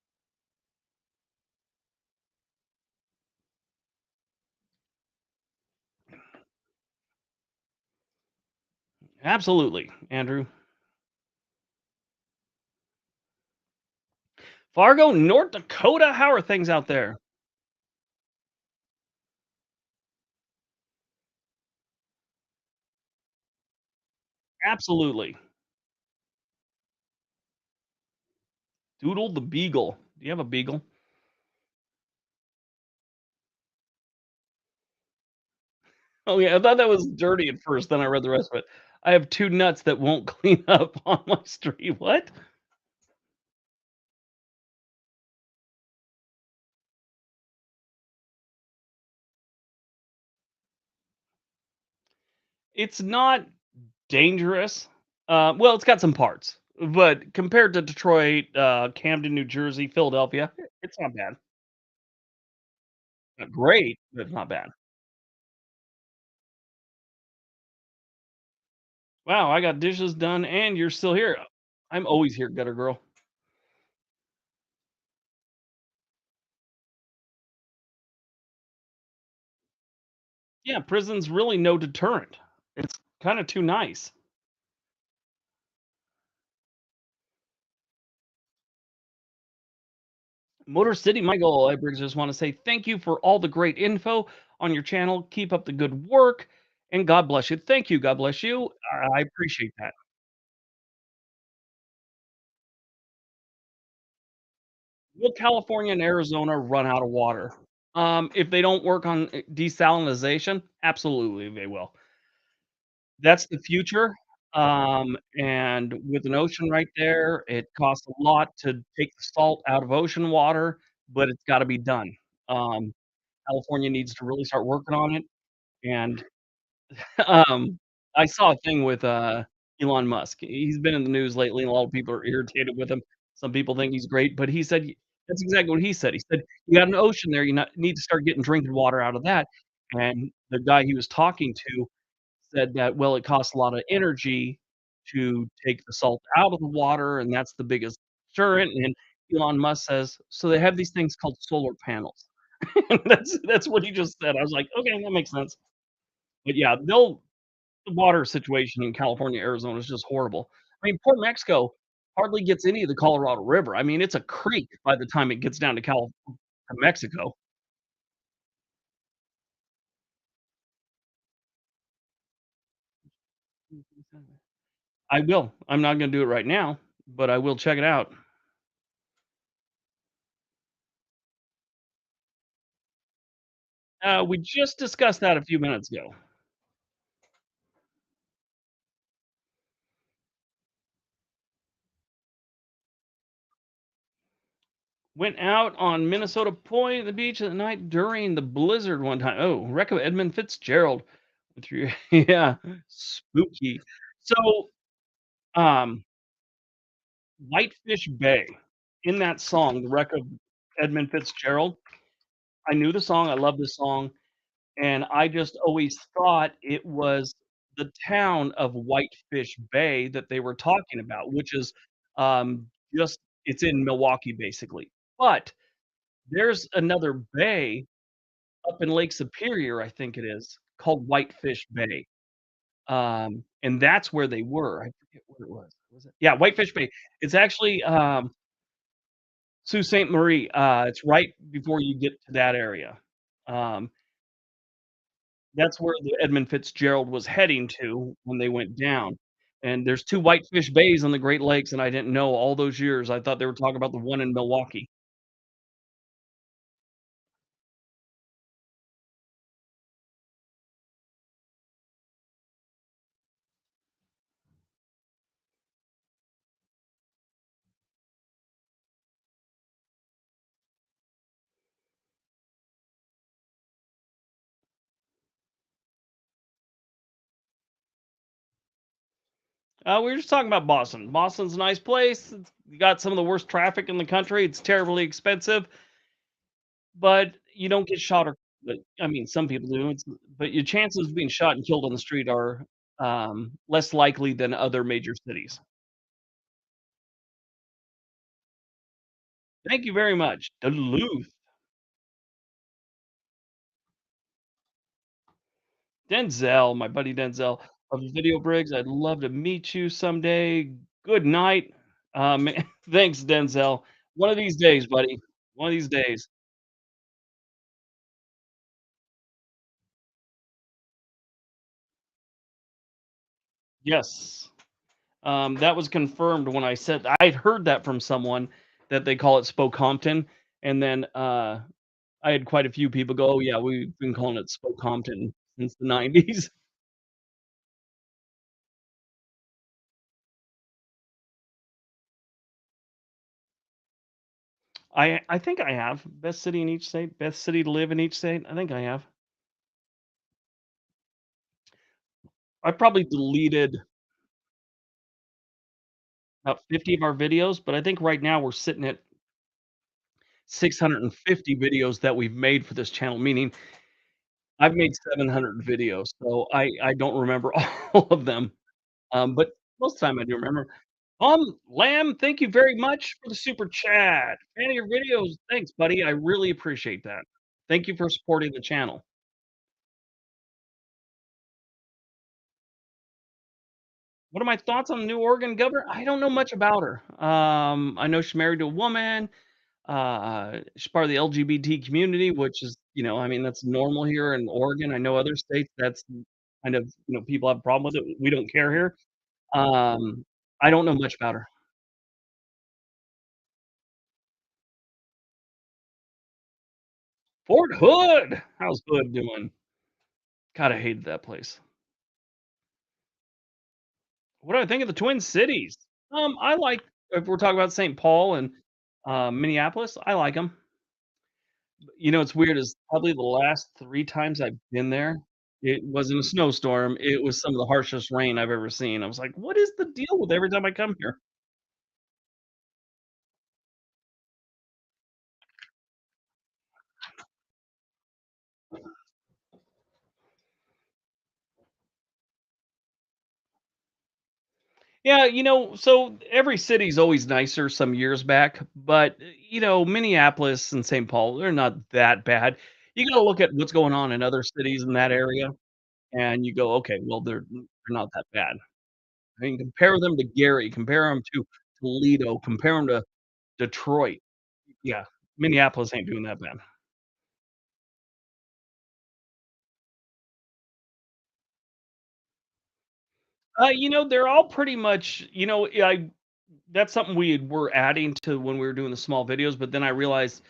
Absolutely, Andrew. Fargo, North Dakota, how are things out there? Absolutely. Doodle the Beagle. Do you have a beagle? Oh, yeah, I thought that was dirty at first, then I read the rest of it. I have 2 nuts that won't clean up on my street. What? It's not dangerous. Well, it's got some parts, but compared to Detroit, Camden, New Jersey, Philadelphia, it's not bad. Not great, but it's not bad. Wow, I got dishes done and you're still here. I'm always here, gutter girl. Yeah, prison's really no deterrent. It's kinda too nice. Motor City Michael, I Briggs, just wanna say thank you for all the great info on your channel. Keep up the good work, and God bless you. Thank you, God bless you. I appreciate that. Will California and Arizona run out of water? If they don't work on, desalinization, absolutely they will. That's the future, and with an ocean right there, it costs a lot to take the salt out of ocean water, but it's gotta be done. Um, California needs to really start working on it, and, um, I saw a thing with, Elon Musk. He's been in the news lately, and a lot of people are irritated with him. Some people think he's great, but he said that's exactly what he said. He said, "You got an ocean there, you need to start getting drinking water out of that," and the guy he was talking to said that, well, it costs a lot of energy to take the salt out of the water, and that's the biggest deterrent, and Elon Musk says, "So they have these things called solar panels." That's what he just said. I was like, "Okay, that makes sense." But yeah, they'll the water situation in California, Arizona is just horrible. I mean, Port Mexico hardly gets any of the Colorado River. I mean, it's a creek by the time it gets down to Mexico. I will. I'm not gonna do it right now, but I will check it out. We just discussed that a few minutes ago. Went out on Minnesota Point at the beach at night during the blizzard one time. Oh, wreck of Edmund Fitzgerald. Through yeah, spooky. So, um, Whitefish Bay, in that song, The Wreck of Edmund Fitzgerald, I knew the song, I love the song, and I just always thought it was the town of Whitefish Bay that they were talking about, which is, just it's in Milwaukee, basically. But there's another bay up in Lake Superior, I think it is, called Whitefish Bay, and that's where they were. I forget where it was. Was it yeah, Whitefish Bay. It's actually, Sault Ste. Marie, it's right before you get to that area. Um, that's where the Edmund Fitzgerald was heading to when they went down, and there's 2 Whitefish Bays on the Great Lakes, and I didn't know all those years. I thought they were talking about the one in Milwaukee. We were just talking about Boston. Boston's a nice place. It's you got some of the worst traffic in the country. It's terribly expensive, but you don't get shot or but, I mean, some people do. But your chances of being shot and killed on the street are, less likely than other major cities. Thank you very much. Duluth. Denzel, my buddy Denzel. of the video, Briggs. I'd love to meet you someday. Good night. Thanks, Denzel. One of these days, buddy. One of these days. Yes. That was confirmed when I said I'd heard that from someone that they call it Spokompton, and then, I had quite a few people go, "Oh, yeah, we've been calling it Spokompton since the '90s." I think I have. Best city in each state, best city to live in each state. I think I have. I probably deleted about 50 of our videos, but I think right now we're sitting at 650 videos that we've made for this channel, meaning I've made 700 videos, so I don't remember all of them, but most of the time I do remember. Lamb, thank you very much for the super chat. Fan of your videos. Thanks, buddy. I really appreciate that. Thank you for supporting the channel. What are my thoughts on the new Oregon governor? I don't know much about her. I know she's married to a woman. She's part of the LGBT community, which is, I mean, that's normal here in Oregon. I know other states that's kind of, people have a problem with it. We don't care here. Um, I don't know much about her. Fort Hood. How's Hood doing? God, I hated that place. What do I think of the Twin Cities? I like if we're talking about St. Paul and Minneapolis, I like them. It's weird is probably the last 3 times I've been there, it wasn't a snowstorm, it was some of the harshest rain I've ever seen. I was like, "What is the deal with every time I come here?" Yeah, so every city's always nicer some years back, but, Minneapolis and St. Paul, they're not that bad. You gotta look at what's going on in other cities in that area, and you go, "Okay, well, they're not that bad." I mean, compare them to Gary, compare them to Toledo, compare them to Detroit. Yeah, Minneapolis ain't doing that bad. They're all pretty much, yeah, I that's something were adding to when we were doing the small videos, but then I realized,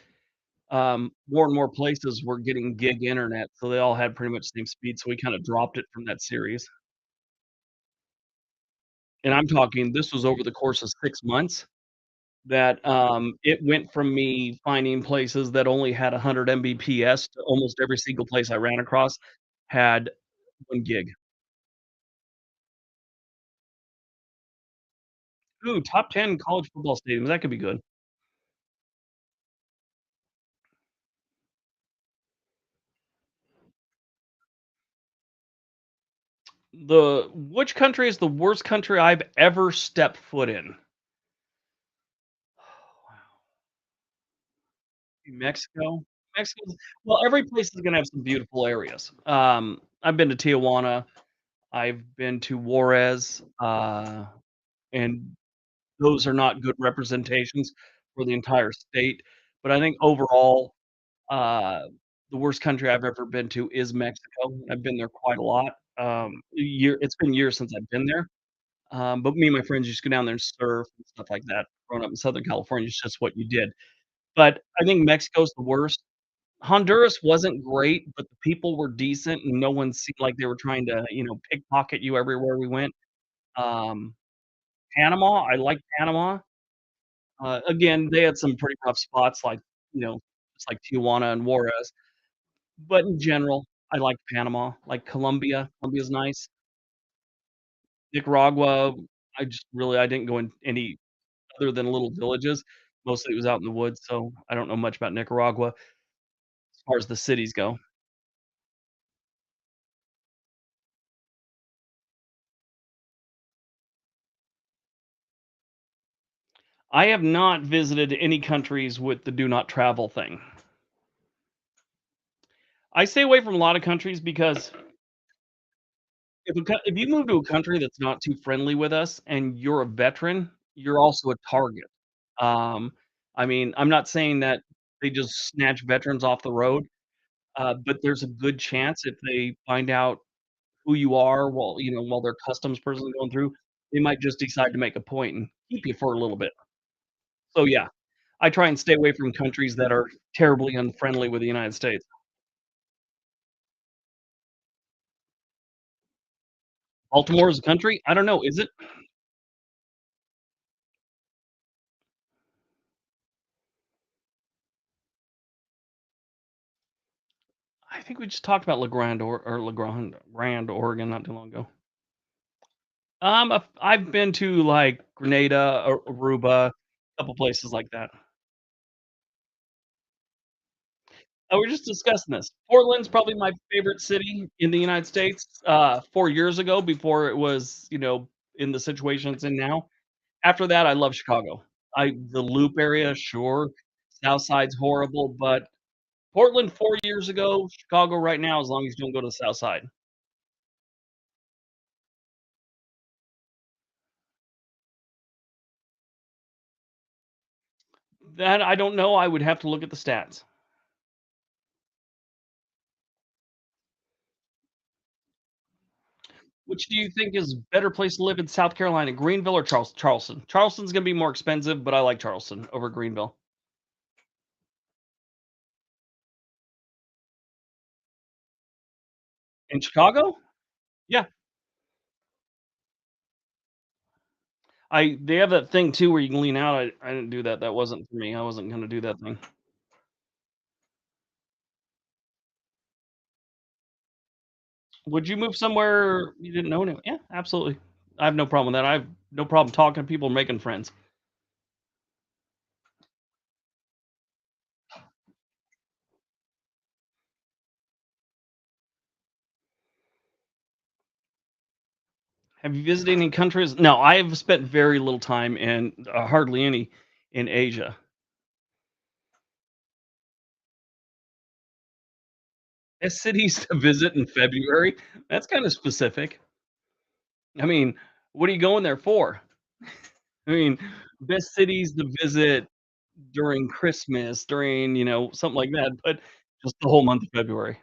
more and more places were getting gig internet, so they all had pretty much the same speed, so we kinda dropped it from that series. And I'm talking this was over the course of 6 months that, it went from me finding places that only had 100 Mbps to almost every single place I ran across had 1 gig. Ooh, top 10 college football stadiums, that could be good. Which country is the worst country I've ever stepped foot in? Mexico? Mexico's well, every place is gonna have some beautiful areas. I've been to Tijuana, I've been to Juarez, and those are not good representations for the entire state, but I think overall, uh, the worst country I've ever been to is Mexico. I've been there quite a lot. It's been years since I've been there. But me and my friends used to go down there and surf and stuff like that. Growing up in Southern California, it's just what you did. But I think Mexico's the worst. Honduras wasn't great, but the people were decent, and no one seemed like they were trying to, pickpocket you everywhere we went. Um, Panama, I like Panama. Again, they had some pretty rough spots like, just like Tijuana and Juarez, but in general, I like Panama, like Colombia. Colombia's nice. Nicaragua, I didn't go in any other than little villages. Mostly it was out in the woods, so I don't know much about Nicaragua as far as the cities go. I have not visited any countries with the do not travel thing. I stay away from a lot of countries because if you move to a country that's not too friendly with us and you're a veteran, you're also a target. Um, I mean, I'm not saying that they just snatch veterans off the road, but there's a good chance if they find out who you are while their customs person is going through, they might just decide to make a point and keep you for a little bit. So, yeah, I try and stay away from countries that are terribly unfriendly with the United States. Baltimore is a country? I don't know, is it? I think we just talked about LeGrand, Oregon not too long ago. I've been to, like, Grenada, Aruba, a couple places like that. We're just discussing this. Portland's probably my favorite city in the United States, 4 years ago before it was, in the situation it's in now. After that, I love Chicago. The Loop area, sure. South Side's horrible, but Portland 4 years ago, Chicago right now, as long as you don't go to the South Side. That I don't know, I would have to look at the stats. Which do you think is better place to live in South Carolina, Greenville or Charleston? Charleston's gonna be more expensive, but I like Charleston over Greenville. In Chicago? Yeah. They have that thing too where you can lean out. I didn't do that. That wasn't for me. I wasn't gonna do that thing. Would you move somewhere you didn't know anyone? Yeah, absolutely. I have no problem with that. I have no problem talking to people and making friends. Have you visited any countries? No, I have spent very little time and hardly any in Asia. Best cities to visit in February? That's kind of specific. I mean, what are you going there for? I mean, best cities to visit during Christmas, during, something like that, but just the whole month of February.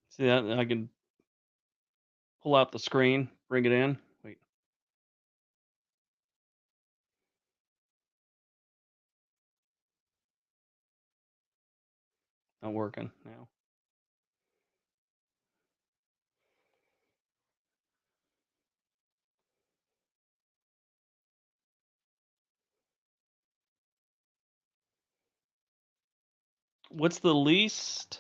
See that? I can pull out the screen, bring it in. Wait, not working now. What's the least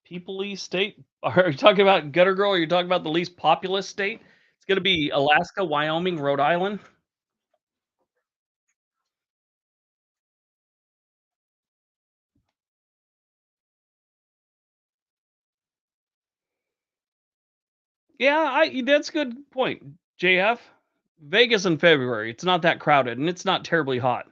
people-y state? Are you talking about Gutter Girl, or are you talking about the least populous state? It's gonna be Alaska, Wyoming, Rhode Island. Yeah, I that's a good point, JF. Vegas in February, it's not that crowded, and it's not terribly hot.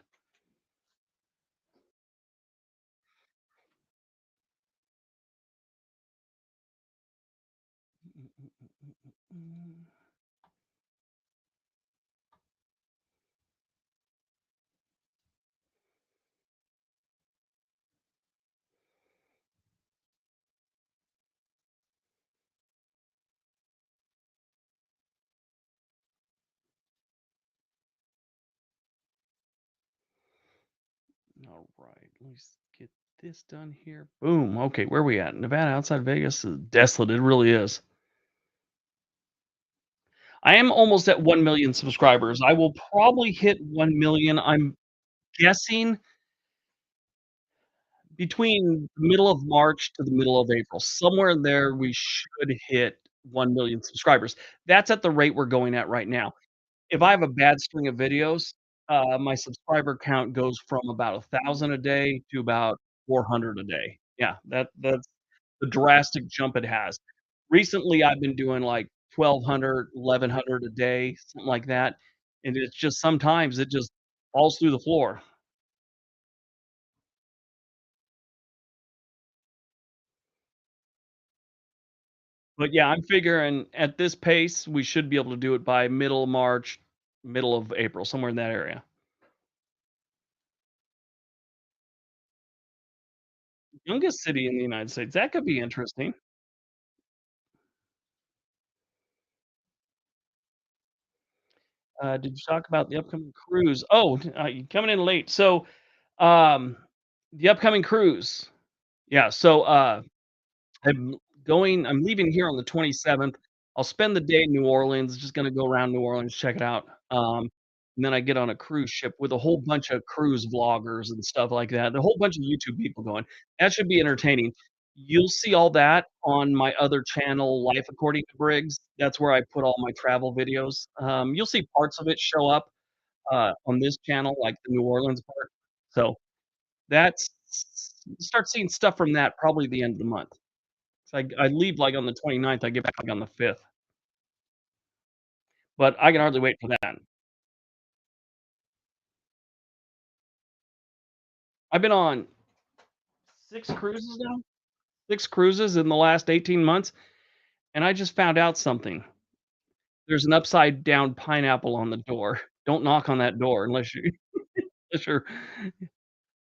Alright, let's get this done here. Boom, okay, where are we at? Nevada outside Vegas is desolate, it really is. I am almost at 1,000,000 subscribers. I will probably hit 1,000,000, I'm guessing between the middle of March to the middle of April. Somewhere in there, we should hit 1,000,000 subscribers. That's at the rate we're going at right now. If I have a bad string of videos, my subscriber count goes from about 1,000 a day to about 400 a day. Yeah, that's the drastic jump it has. Recently, I've been doing, like, 1,200, 1,100 a day, something like that, and it's just sometimes it just falls through the floor. But, yeah, I'm figuring at this pace, we should be able to do it by middle of March, middle of April, somewhere in that area. Youngest city in the United States, that could be interesting. Did you talk about the upcoming cruise? Oh, you coming in late. So, um, the upcoming cruise. Yeah, so, I'm I'm leaving here on the 27th. I'll spend the day in New Orleans, just gonna go around New Orleans, check it out. And then I get on a cruise ship with a whole bunch of cruise vloggers and stuff like that. A whole bunch of YouTube people going. That should be entertaining. You'll see all that on my other channel, Life According to Briggs. That's where I put all my travel videos. You'll see parts of it show up, on this channel, like the New Orleans part. So that's start seeing stuff from that probably the end of the month. So I leave, like, on the 29th, I get back, like, on the 5th, but I can hardly wait for that. I've been on 6 cruises now, 6 cruises in the last 18 months, and I just found out something. There's an upside down pineapple on the door. Don't knock on that door unless you unless you're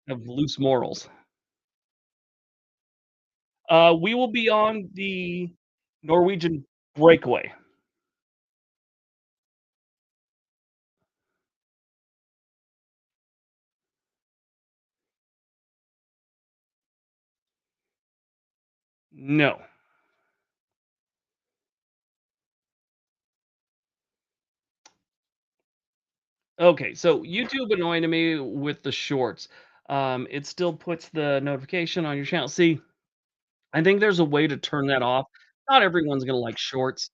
have loose morals. We will be on the Norwegian Breakaway. No. Okay, so YouTube annoying to me with the shorts. It still puts the notification on your channel. See, I think there's a way to turn that off. Not everyone's gonna like shorts.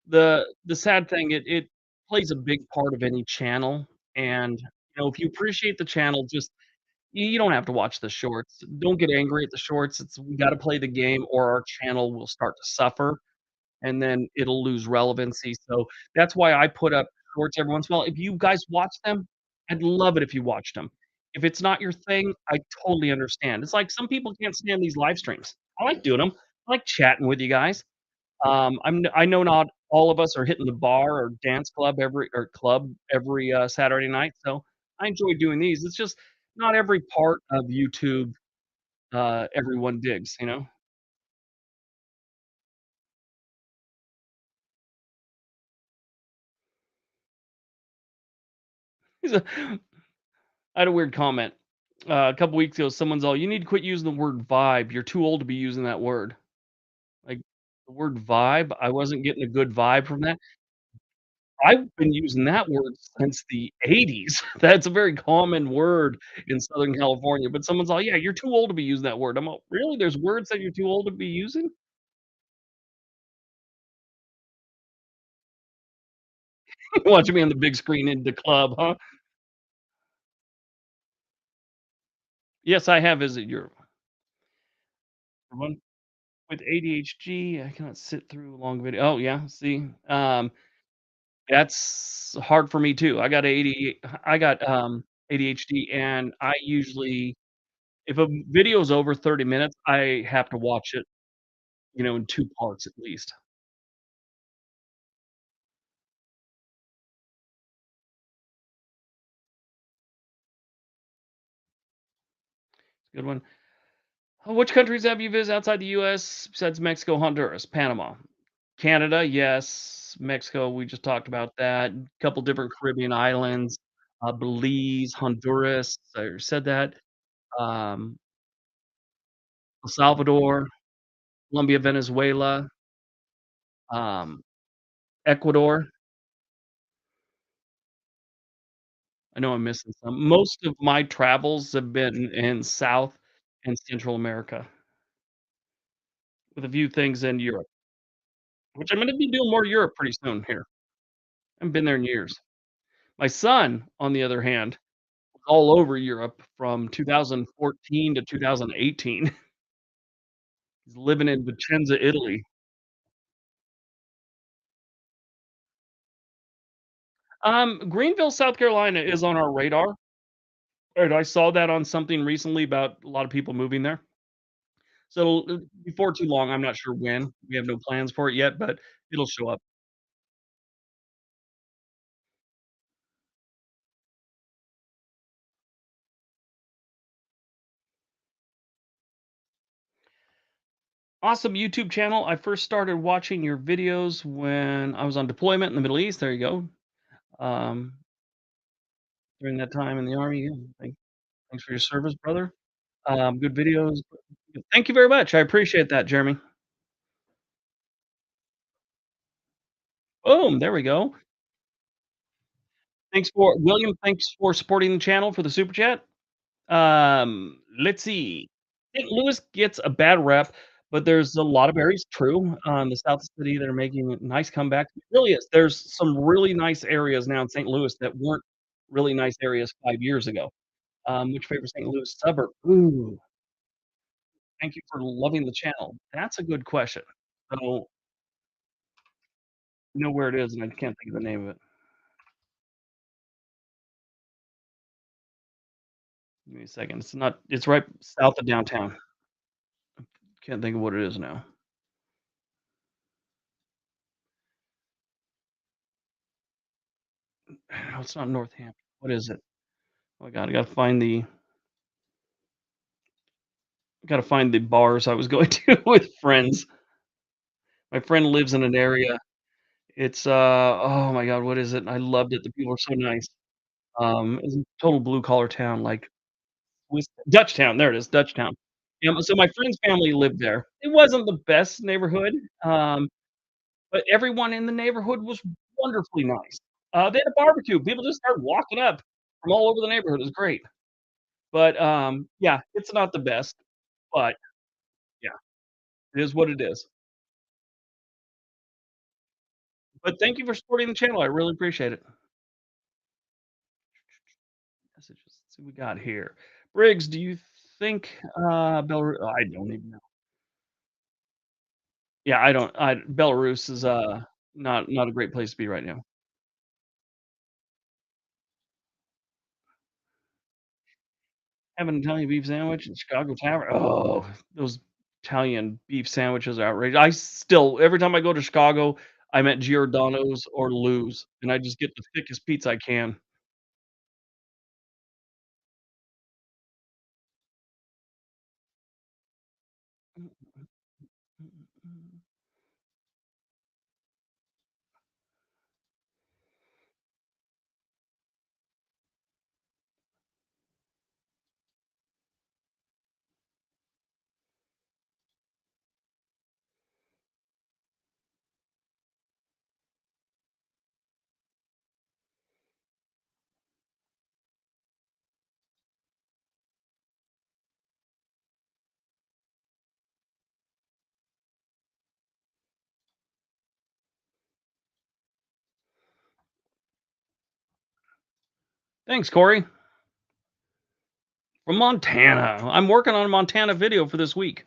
The sad thing, it plays a big part of any channel, and, if you appreciate the channel, just you don't have to watch the shorts. Don't get angry at the shorts. It's we gotta play the game or our channel will start to suffer, and then it'll lose relevancy, so that's why I put up shorts every once in a while. If you guys watch them, I'd love it if you watched them. If it's not your thing, I totally understand. It's like some people can't stand these live streams. I like doing them. I like chatting with you guys. I know not all of us are hitting the bar or dance club every, Saturday night, so I enjoy doing these. It's just not every part of YouTube, everyone digs, you know? I had a weird comment. A couple weeks ago, someone's all, "You need to quit using the word vibe. You're too old to be using that word." Like, the word vibe? I wasn't getting a good vibe from that. I've been using that word since the '80s. That's a very common word in Southern California, but someone's all, "Yeah, you're too old to be using that word." I'm all, "Really? There's words that you're too old to be using?" Watching me on the big screen in the club, huh? Yes, I have visited Europe. For one with ADHD, I cannot sit through long video oh, yeah, see? That's hard for me too. I got, ADHD, and I usually if a video is over 30 minutes, I have to watch it, in 2 parts at least. Good one. Which countries have you visited outside the US besides Mexico, Honduras, Panama? Canada, yes. Mexico, we just talked about that. Couple different Caribbean islands, Belize, Honduras, I already said that. Um, El Salvador, Colombia, Venezuela, um, Ecuador. I know I'm missing some. Most of my travels have been in South and Central America, with a few things in Europe, which I'm gonna be doing more Europe pretty soon here. I haven't been there in years. My son, on the other hand, was all over Europe from 2014 to 2018. He's living in Vicenza, Italy. Greenville, South Carolina is on our radar, and I saw that on something recently about a lot of people moving there. So, before too long, I'm not sure when. We have no plans for it yet, but it'll show up. Awesome YouTube channel. I first started watching your videos when I was on deployment in the Middle East. There you go. Um, during that time in the army. Yeah. Thanks for your service, brother. Good videos. Thank you very much. I appreciate that, Jeremy. Boom. There we go. Thanks for William. Thanks for supporting the channel for the super chat. Let's see. St. Louis gets a bad rep, but there's a lot of areas true. The South City that are making a nice comeback. It really is. There's some really nice areas now in St. Louis that weren't really nice areas 5 years ago. Which favorite St. Louis suburb? Ooh, thank you for loving the channel. That's a good question. So, know where it is, and I can't think of the name of it. Give me a second. It's right south of downtown. Can't think of what it is now. No, it's not Northampton. What is it? Oh my god, I gotta find the bars I was going to with friends. My friend lives in an area. It's, oh my god, what is it? I loved it. The people are so nice. It's a total blue collar town, like Dutchtown, there it is, Dutchtown. So my friend's family lived there. It wasn't the best neighborhood, um, but everyone in the neighborhood was wonderfully nice. They had a barbecue. People just started walking up from all over the neighborhood. It was great. But, yeah, it's not the best, but yeah, it is what it is. But thank you for supporting the channel. I really appreciate it. Messages. Let's see what we got here. Briggs, do you think, Belarus? I don't even know. Yeah, I don't I Belarus is, not a great place to be right now. Have an Italian beef sandwich in Chicago Tavern. Oh, those Italian beef sandwiches are outrageous. I still every time I go to Chicago, I'm at Giordano's or Lou's, and I just get the thickest pizza I can. Thanks, Corey. From Montana. I'm working on a Montana video for this week.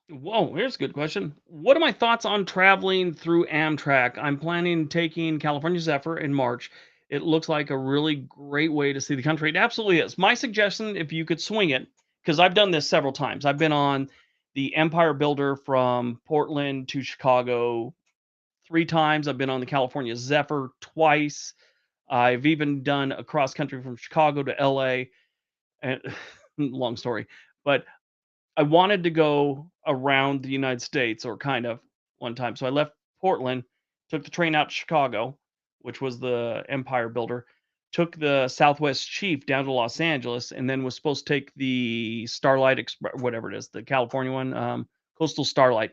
Whoa, here's a good question. What are my thoughts on traveling through Amtrak? I'm planning taking California Zephyr in March. It looks like a really great way to see the country. It absolutely is. My suggestion, if you could swing it, because I've done this several times. I've been on the Empire Builder from Portland to Chicago 3 times. I've been on the California Zephyr twice. I've even done a cross country from Chicago to LA. And long story, but I wanted to go around the United States or kind of one time. So I left Portland, took the train out to Chicago, which was the Empire Builder, took the Southwest Chief down to Los Angeles, and then was supposed to take the Starlight Express, whatever it is, the California one, Coastal Starlight,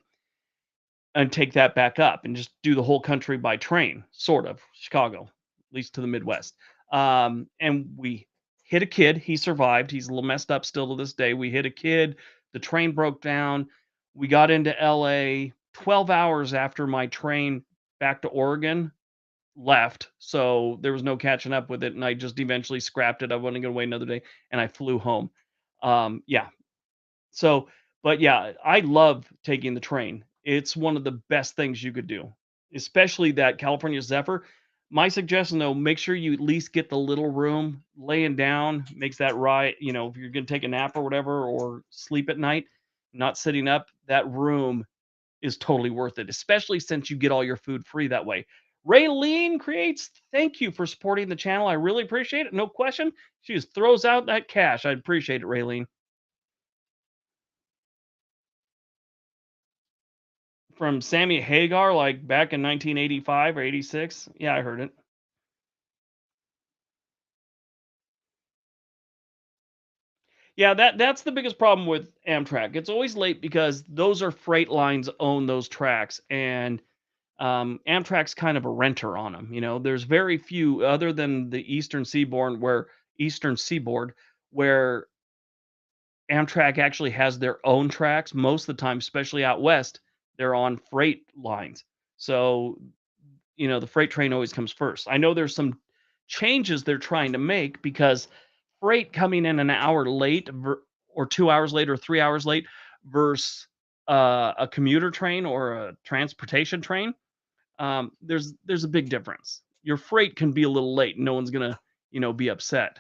and take that back up and just do the whole country by train, sort of, Chicago, at least to the Midwest. And we hit a kid. He survived. He's a little messed up still to this day. We hit a kid. The train broke down. We got into LA 12 hours after my train back to Oregon left. So there was no catching up with it. And I just eventually scrapped it. I wasn't going to wait another day and I flew home. Yeah, so, but yeah, I love taking the train. It's one of the best things you could do, especially that California Zephyr. My suggestion though, make sure you at least get the little room laying down, makes that right. If you're going to take a nap or whatever, or sleep at night, not sitting up, that room is totally worth it, especially since you get all your food free that way. Raylene creates, thank you for supporting the channel. I really appreciate it. No question. She just throws out that cash. I appreciate it, Raylene. From Sammy Hagar, like, back in 1985 or '86? Yeah, I heard it. Yeah, that's the biggest problem with Amtrak. It's always late because those are freight lines own those tracks, and, Amtrak's kind of a renter on them. There's very few other than the Eastern Seaboard, where Amtrak actually has their own tracks. Most of the time, especially out west, they're on freight lines. So the freight train always comes first. I know there's some changes they're trying to make because freight coming in an hour late or 2 hours late or 3 hours late versus a commuter train or a transportation train, there's a big difference. Your freight can be a little late. No one's gonna be upset.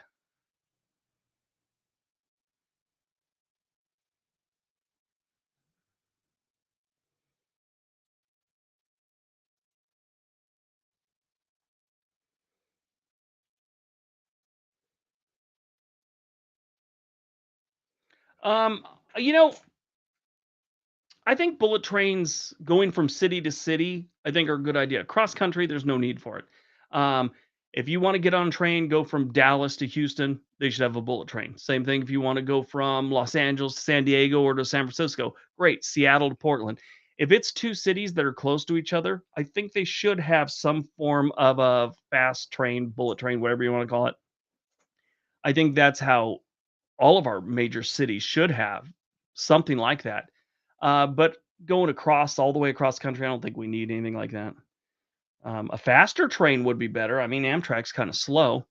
Um, you know, I think bullet trains going from city to city, I think are a good idea. Cross country, there's no need for it. Um, if you want to get on a train, go from Dallas to Houston, they should have a bullet train. Same thing if you want to go from Los Angeles to San Diego or to San Francisco. Great. Seattle to Portland. If it's two cities that are close to each other, I think they should have some form of a fast train, bullet train, whatever you want to call it. I think that's how all of our major cities should have something like that. But going across all the way across country, I don't think we need anything like that. A faster train would be better. I mean, Amtrak's kind of slow,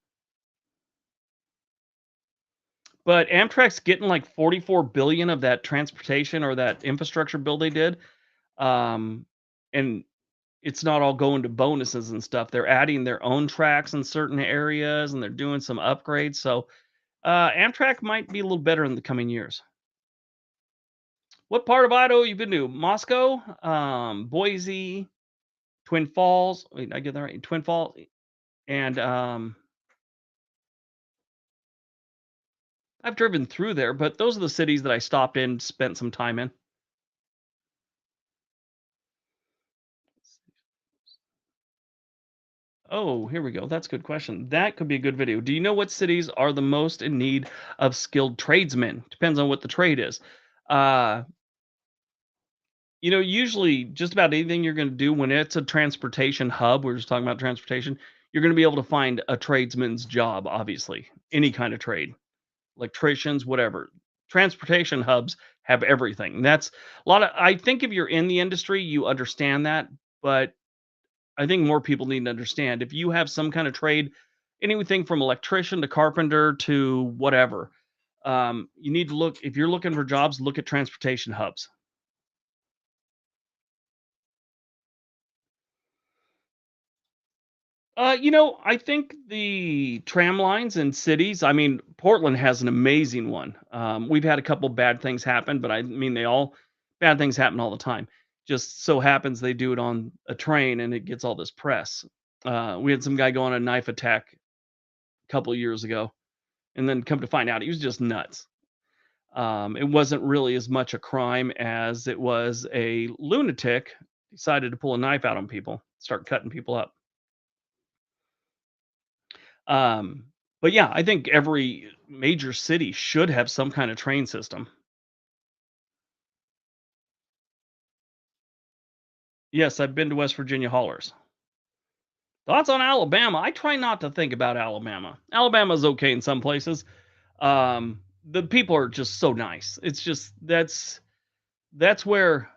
but Amtrak's getting like 44 billion of that transportation or that infrastructure bill they did. Um, and it's not all going to bonuses and stuff. They're adding their own tracks in certain areas and they're doing some upgrades. So Amtrak might be a little better in the coming years. What part of Idaho you been to? Moscow, Boise, Twin Falls. Wait, did I get that right? Twin Falls, and I've driven through there, but those are the cities that I stopped in, spent some time in. Oh, here we go. That's a good question. That could be a good video. Do you know what cities are the most in need of skilled tradesmen? Depends on what the trade is. Uh, usually just about anything you're going to do when it's a transportation hub, we're just talking about transportation, you're going to be able to find a tradesman's job, obviously, any kind of trade. Electricians, whatever. Transportation hubs have everything. That's a lot of I think if you're in the industry, you understand that, but I think more people need to understand if you have some kind of trade, anything from electrician to carpenter to whatever, you need to look if you're looking for jobs, look at transportation hubs. I think the tram lines in cities, I mean, Portland has an amazing one. We've had a couple bad things happen, but I mean, bad things happen all the time. Just so happens they do it on a train and it gets all this press. We had some guy go on a knife attack a couple years ago, and then come to find out he was just nuts. It wasn't really as much a crime as it was a lunatic decided to pull a knife out on people, start cutting people up. Um, but yeah, I think every major city should have some kind of train system. Yes, I've been to West Virginia haulers. Thoughts on Alabama? I try not to think about Alabama. Alabama's okay in some places. The people are just so nice. It's just that's where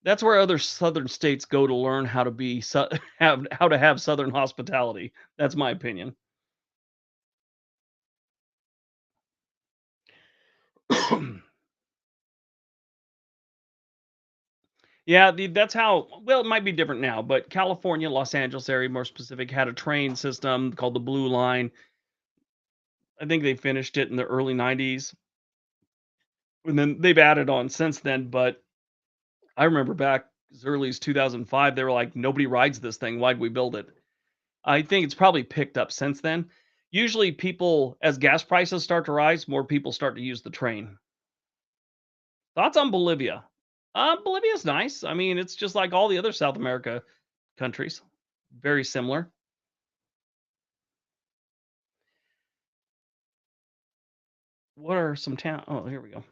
that's where other southern states go to learn how to be have how to have southern hospitality. That's my opinion. Yeah, that's how. Well, it might be different now, but California, Los Angeles area, more specific, had a train system called the Blue Line. I think they finished it in the early '90s, and then they've added on since then. But I remember back as early as 2005, they were like, "Nobody rides this thing. Why'd we build it?" I think it's probably picked up since then. Usually, people as gas prices start to rise, more people start to use the train. Thoughts on Bolivia? Bolivia's nice. I mean, it's just like all the other South America countries, very similar. What are some town? Oh, here we go.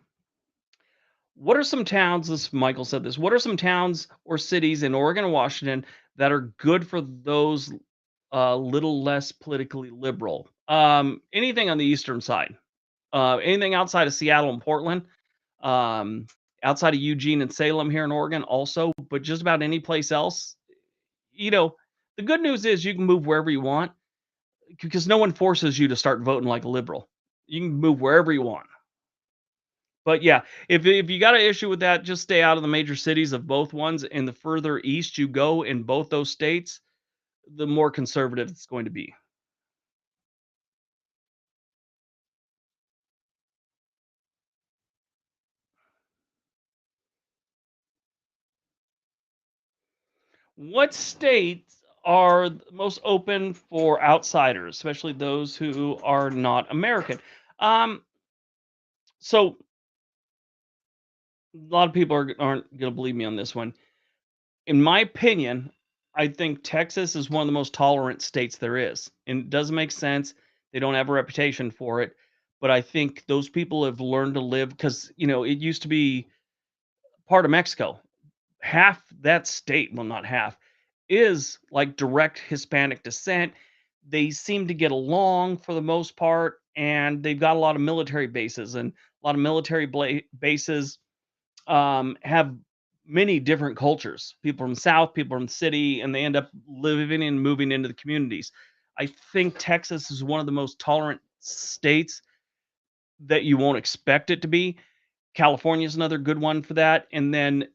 What are some towns? This Michael said this. What are some towns or cities in Oregon and Washington that are good for those little less politically liberal? Anything on the eastern side? Anything outside of Seattle and Portland? Um, outside of Eugene and Salem here in Oregon, also, but just about any place else. You know, the good news is you can move wherever you want because no one forces you to start voting like a liberal. You can move wherever you want. But yeah, if you got an issue with that, just stay out of the major cities of both ones. And the further east you go in both those states, the more conservative it's going to be. What states are most open for outsiders, especially those who are not American? Um, so a lot of people aren't going to believe me on this one. In my opinion, I think Texas is one of the most tolerant states there is. And it doesn't make sense. They don't have a reputation for it. But I think those people have learned to live because, it used to be part of Mexico. Half that state, well, not half, is like direct Hispanic descent. They seem to get along for the most part. And they've got a lot of military bases and a lot of military bases have many different cultures. People from the South, people from the city, and they end up living and moving into the communities. I think Texas is one of the most tolerant states that you won't expect it to be. California is another good one for that. And then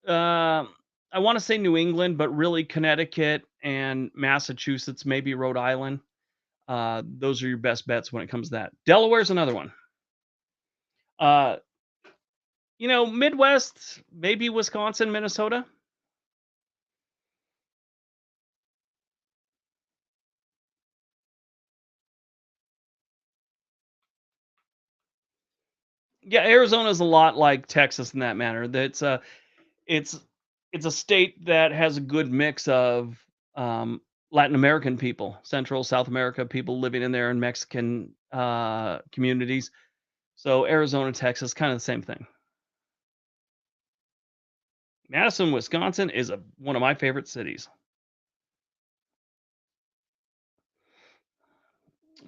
I want to say New England, but really Connecticut and Massachusetts, maybe Rhode Island. Those are your best bets when it comes to that. Delaware's another one. Uh, Midwest, maybe Wisconsin, Minnesota. Yeah, Arizona's a lot like Texas in that manner. It's it's a state that has a good mix of Latin American people, Central, South America people living in there, and Mexican communities. So Arizona, Texas, kind of the same thing. Madison, Wisconsin is one of my favorite cities.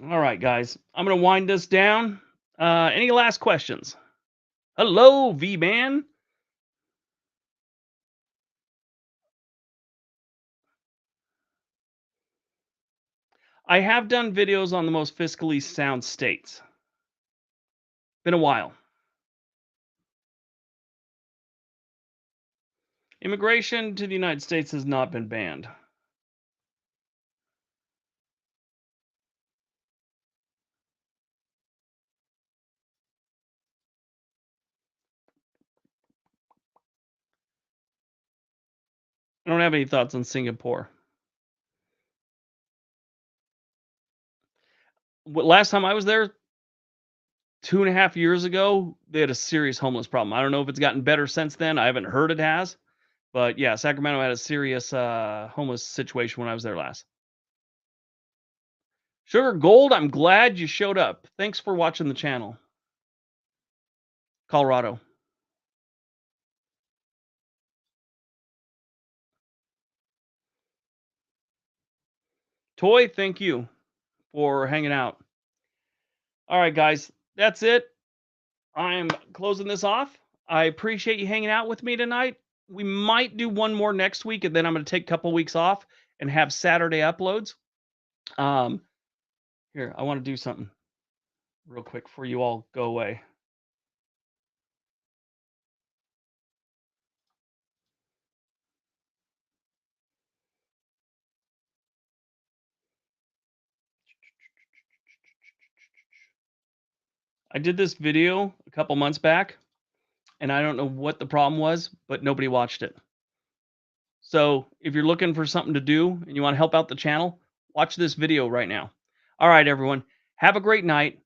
All right, guys, I'm gonna wind this down. Any last questions? Hello, V man. I have done videos on the most fiscally sound states. Been a while. Immigration to the United States has not been banned. I don't have any thoughts on Singapore. Last time I was there, 2.5 years ago, they had a serious homeless problem. I don't know if it's gotten better since then. I haven't heard it has, but yeah, Sacramento had a serious homeless situation when I was there last. Sugar Gold, I'm glad you showed up. Thanks for watching the channel. Colorado. Toy, thank you for hanging out. All right, guys, that's it. I'm closing this off. I appreciate you hanging out with me tonight. We might do one more next week, and then I'm going to take a couple weeks off and have Saturday uploads. Um, Here, I want to do something real quick before you all go away. I did this video a couple months back, and I don't know what the problem was, but nobody watched it. So if you're looking for something to do and you want to help out the channel, watch this video right now. All right, everyone. Have a great night.